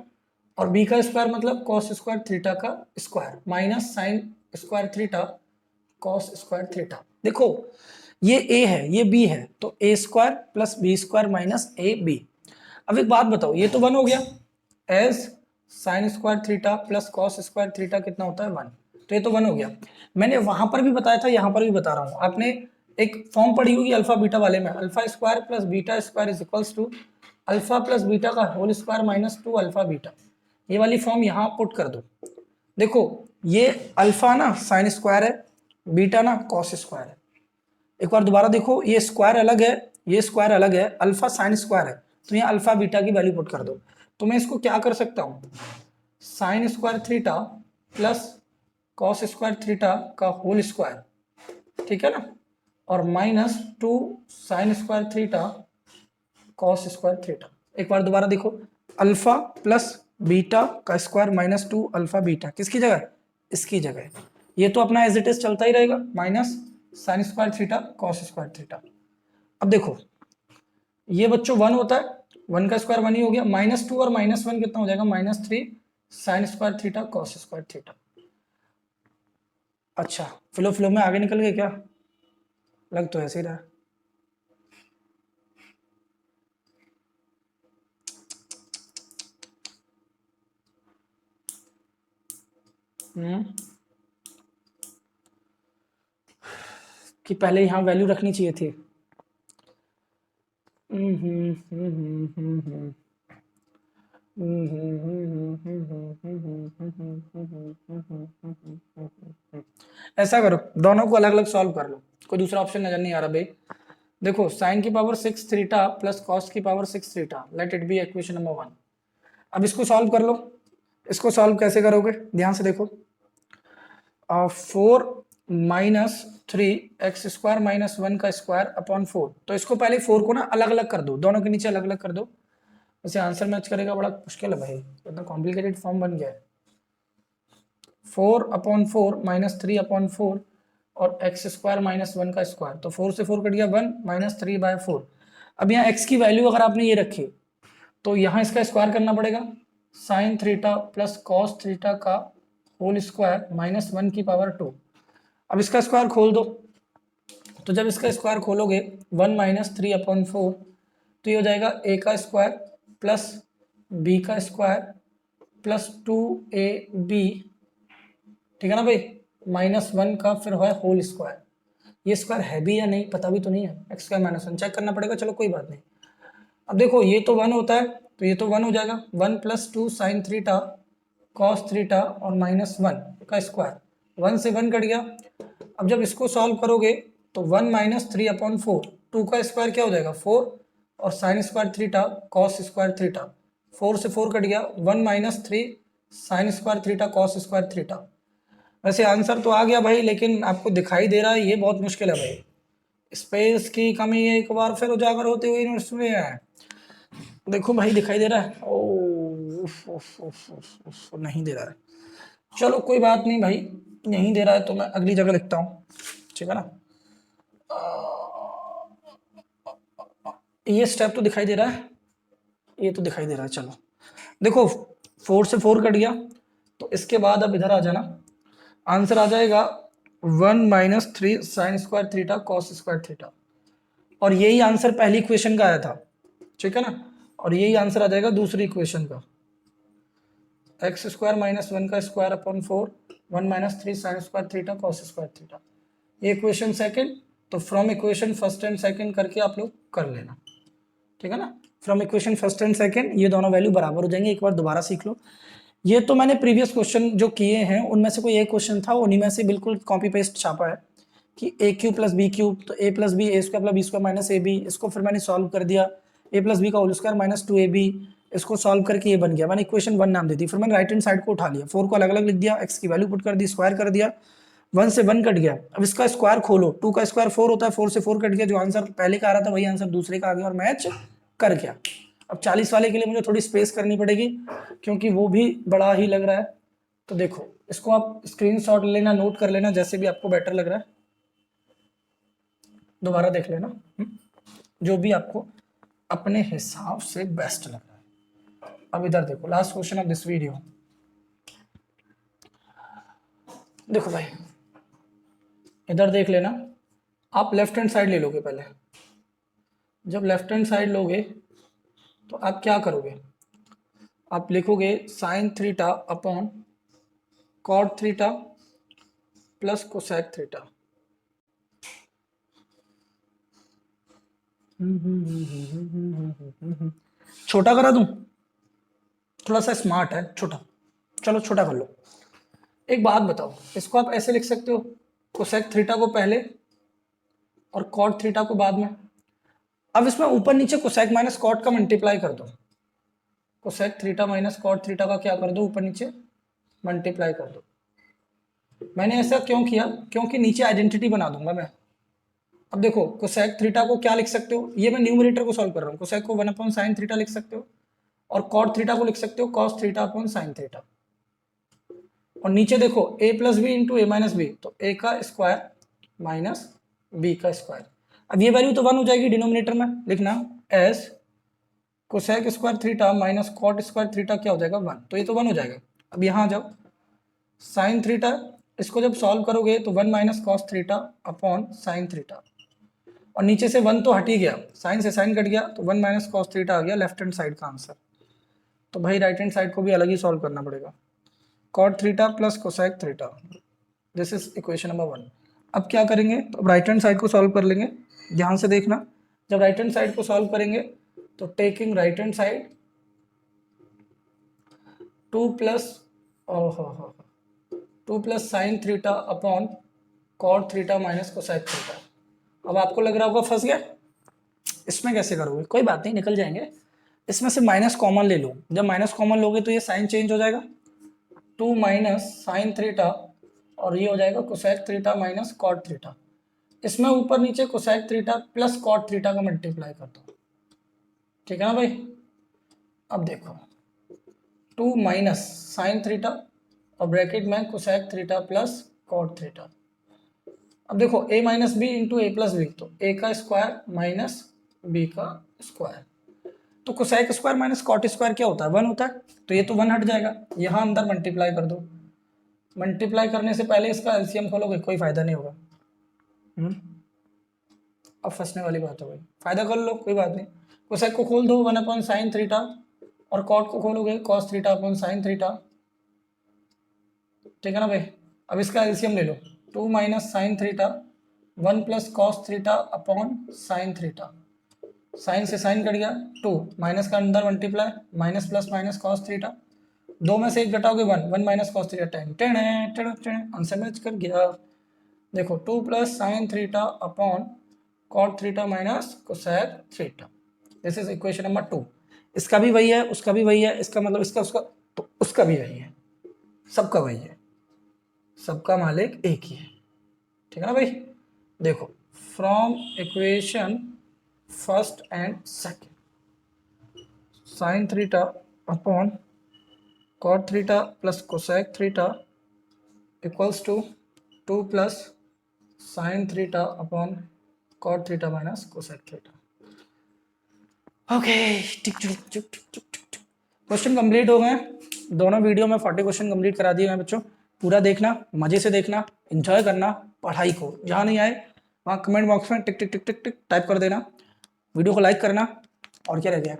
और बी का स्क्वायर मतलब कॉस स्क्वायर थीटा का square minus sine square theta cos square theta. देखो ये ए है ये बी है, तो A square plus B square minus A B. अब एक बात बताओ, ये तो 1 हो गया, as sine square theta plus cos square theta कितना होता है 1, तो ये तो 1 हो गया। मैंने वहां पर भी बताया था, यहां पर भी बता रहा हूं, आपने एक फॉर्म पढ़ी होगी अल्फा बीटा वाले में, alpha square plus beta square is equals to alpha plus beta का whole square minus 2 alpha beta. ये वाली फॉर्म यहाँ पुट कर दो। देखो ये अल्फा ना साइन स्क्वायर है, बीटा ना कॉस स्क्वायर है। एक बार दोबारा देखो, ये स्क्वायर अलग है, ये स्क्वायर अलग है, अल्फा साइन स्क्वायर है, तो यहाँ अल्फा बीटा की वैल्यू पुट कर दो। तो मैं इसको क्या कर सकता हूँ, sign square theta plus cos square theta का होल स्क्वायर, ठीक है ना, और minus 2 sine square theta cos square theta. एक बार दोबारा देखो, अल्फा प्लस बीटा का स्क्वायर माइनस 2 अल्फा बीटा, किसकी जगह, इसकी जगह। ये तो अपना एज इट इज चलता ही रहेगा, minus sine square theta cos square theta. अब देखो ये बच्चों 1 होता है, 1 का स्क्वायर 1 ही हो गया, माइनस 2 और माइनस 1 कितना हो जाएगा, minus 3 sign square theta cos square theta. अच्छा फ्लो में आगे निकल गए क्या, लग तो ऐसे ही रहा। कि पहले यहाँ वैल्यू रखनी चाहिए थी। ऐसा करो, दोनों को अलग अलग सॉल्व कर लो, कोई दूसरा ऑप्शन नजर नहीं आ रहा भाई। देखो साइन की पावर 6 थीटा प्लस कॉस की power 6 theta, late it be equation number 1। अब इसको सॉल्व कर लो। इसको सॉल्व कैसे करोगे, ध्यान से देखो, 4 माइनस 3 एक्स स्क्वायर माइनस 1 का स्क्वायर अपॉन 4। तो इसको पहले 4 को ना अलग अलग कर दो, दोनों के नीचे अलग अलग कर दो, इसे आंसर मैच करेगा, बड़ा मुश्किल है भाई, इतना कॉम्प्लिकेटेड फॉर्म बन गया है। 4 अपॉन 4 माइनस 3 अपॉन 4 और एक्स स्क्वायर माइनस 1 का स्क्वायर, तो 4 से 4 कट गया 1 माइनस 3 बाय 4। अब यहाँ x की वैल्यू अगर आपने ये रखी तो यहाँ इसका स्क्वायर करना पड़ेगा, sign theta plus cos theta का होल स्क्वायर माइनस 1 की पावर 2। अब इसका स्क्वायर खोल दो, तो जब इसका स्क्वायर खोलोगे 1 माइनस 3/4, तो ये हो जाएगा a का स्क्वायर प्लस b का स्क्वायर प्लस 2ab, ठीक है ना भाई, -1 का फिर है होल स्क्वायर। ये स्क्वायर है भी या नहीं पता भी तो नहीं है, एक्स स्क्वायर -1 चेक करना पड़ेगा, चलो कोई बात नहीं। अब देखो ये तो 1 होता है तो ये तो 1 हो जाएगा, 1 + 2 साइन थीटा कॉस थीटा और -1 का स्क्वायर, 1 से 1 कट गया। अब जब इसको सॉल्व करोगे तो 1 - 3/4, 2 का स्क्वायर क्या हो जाएगा 4 और sine square theta cos square theta, 4 से 4 कट गया, 1 - 3 sign square theta cos square theta. वैसे आंसर तो आ गया भाई, लेकिन आपको दिखाई दे रहा है ये बहुत मुश्किल है भाई, स्पेस की कमी एक बार फिर उजागर होते हुए यूनिवर्सिटी में है। देखो भाई दिखाई दे रहा है, ओ नहीं दे रहा है, चलो कोई बात नहीं भाई, नहीं दे रहा है तो मैं अगली जगह लिखता हूँ, ठीक है ना। ये स्टेप तो दिखाई दे रहा है, ये तो दिखाई दे रहा है। चलो देखो 4 से 4 कट गया, तो इसके बाद अब इधर आ जाना, आंसर आ जाएगा 1 - 3 sign square theta cos square theta, और यही आंसर पहली इक्वेशन का आया था, ठीक है ना। और यही आंसर आ जाएगा दूसरी इक्वेशन का, x स्क्वायर -1 का square upon 4, 1 - 3 sign square theta cos square theta, ये इक्वेशन सेकंड। तो from equation first and second करके आप लोग कर लेना, ठीक है ना। From equation first and second ये दोनों वैल्यू बराबर हो जाएंगे, एक बार दोबारा सीख लो। ये तो मैंने प्रीवियस क्वेश्चन जो किए हैं उनमें से कोई एक क्वेश्चन था, उन्हीं में से बिल्कुल कॉपी पेस्ट छापा है कि a³ + b³, तो a + b a² + b² - ab, इसको फिर मैंने सॉल्व कर दिया, a + b का होल स्क्वायर -2ab, इसको सॉल्व करके ये बन गया, मैंने इक्वेशन 1 नाम दे दी। फिर मैंने राइट हैंड साइड को उठा लिया, 4 को अलग अलग लिख दिया, x की वैल्यू पुट कर दी, स्क्वायर कर दिया, 1 से 1 कट गया। अब इसका स्क्वायर खोलो, 2 का स्क्वायर 4 होता है, 4 से 4 कट गया, जो आंसर पहले का आ रहा था वही आंसर दूसरे का आ गया और मैच कर गया। अब 40 वाले के लिए मुझे थोड़ी स्पेस करनी पड़ेगी क्योंकि वो भी बड़ा ही लग रहा है, तो देखो इसको आप स्क्रीनशॉट लेना, नोट कर लेना, जैसे भी आपको बेटर लग रहा है, दोबारा देख लेना, जो भी आपको अपने हिसाब से बेस्ट लग रहा है। अब इधर देखो, last question of this video, देखो भाई इधर देख लेना, आप लेफ्ट हैंड साइड ले लोगे पहले। जब लेफ्ट हैंड साइड लोगे तो आप क्या करोगे, आप लिखोगे sine theta upon cot theta plus cosec theta. छोटा करा दूं, थोड़ा सा स्मार्ट है छोटा, चलो छोटा कर लो। एक बात बताओ, इसको आप ऐसे लिख सकते हो, कोसेक थीटा को पहले और कॉट थीटा को बाद में। अब इसमें ऊपर नीचे कोसेक माइनस कॉट का मल्टीप्लाई कर दो, cosec theta minus cot theta का क्या कर दो, ऊपर नीचे मल्टीप्लाई कर दो। मैंने ऐसा क्यों किया, क्योंकि नीचे आइडेंटिटी बना दूंगा मैं। अब देखो कोसेक थीटा को क्या लिख सकते हो, ये मैं न्यूमरेटर को सॉल्व कर रहा हूँ, कोसेक को 1/sin थीटा लिख सकते हो, और कॉट थीटा को लिख सकते हो cos theta upon sine theta. और नीचे देखो a + b into a - b, तो a का स्क्वायर माइनस b का स्क्वायर। अब ये वैल्यू तो 1 हो जाएगी, डिनोमिनेटर में लिखना as cosec square theta minus cot square theta क्या हो जाएगा 1, तो ये तो 1 हो जाएगा। अब यहाँ आ जाओ, साइन थीटा, इसको जब सॉल्व करोगे तो 1 - cos theta upon sine theta, और नीचे से 1 तो हट ही गया, साइन से साइन कट गया, तो 1 - cos थीटा आ गया लेफ्ट हैंड साइड का आंसर। तो भाई राइट हैंड साइड को भी अलग ही सॉल्व करना पड़ेगा, cot theta plus cosec theta, this is equation number 1। अब क्या करेंगे, तो अब राइट हैंड साइड को सॉल्व कर लेंगे, ध्यान से देखना, जब राइट हैंड साइड को सॉल्व करेंगे तो taking right hand side 2 plus sine theta upon cot theta minus cosec theta. अब आपको लग रहा होगा फंस गया, इसमें कैसे करोगे, कोई बात नहीं निकल जाएंगे, इसमें से माइनस कॉमन ले लो, जब माइनस कॉमन लोगे तो ये साइन चेंज हो जाएगा, 2 - साइन थीटा, और ये हो जाएगा cosec theta minus cot theta. इसमें ऊपर नीचे cosec theta plus cot theta का मल्टीप्लाई कर दो, ठीक है ना भाई। अब देखो 2 - साइन थीटा और ब्रैकेट में cosec theta plus cot theta. अब देखो a - b into a + b, तो a का स्क्वायर माइनस बी का स्क्वायर। तो cosec square minus cot square क्या होता है? 1 होता है। तो ये तो 1 हट जाएगा, यहाँ अंदर मल्टीप्लाई कर दो। मल्टीप्लाई करने से पहले इसका एलसीएम खोलोगे, कोई फायदा नहीं होगा। अब फंसने वाली बात है भाई, फायदा कर लो कोई बात नहीं। कोसेक को खोल दो 1 अपॉन साइन थीटा, और कॉट को खोलोगे cos theta upon sine theta, ठीक है ना भाई। अब इसका एलसीएम ले लो, 2 minus sine theta 1 plus cos theta upon sine theta. Sine से साइन कट गया, 2 माइनस का अंदर multiply, minus plus minus cos theta, 2 में से 1 घटाओगे 1, 1 minus cos theta time tan answer match कर गया। देखो 2 plus sine theta upon cot theta minus cosec theta, this is equation number 2। इसका भी वही है, उसका भी वही है, इसका मतलब इसका उसका, तो उसका भी वही है, सबका वही है, सबका मालिक एक ही है, ठीक है ना भाई। देखो from equation first and second, sine theta upon cot theta plus cosec theta equals to 2 plus sine theta upon cot theta minus cosec theta. Okay, question complete हो गए। दोनों वीडियो में 40 क्वेश्चन कंप्लीट करा दिए हैं बच्चों। पूरा देखना, मजे से देखना, एंजॉय करना पढ़ाई को। जहाँ नहीं आए वहाँ कमेंट बॉक्स में टिक टिक टिक टिक टिक टाइप कर देना, वीडियो को लाइक करना, और क्या रह गया है,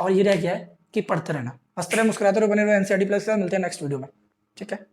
और ये रह गया है कि पढ़ते रहना, हंसते रहे मुस्कुराते रहो, बने रहो एनसीईआरटी प्लस। मिलते हैं नेक्स्ट वीडियो में, ठीक है।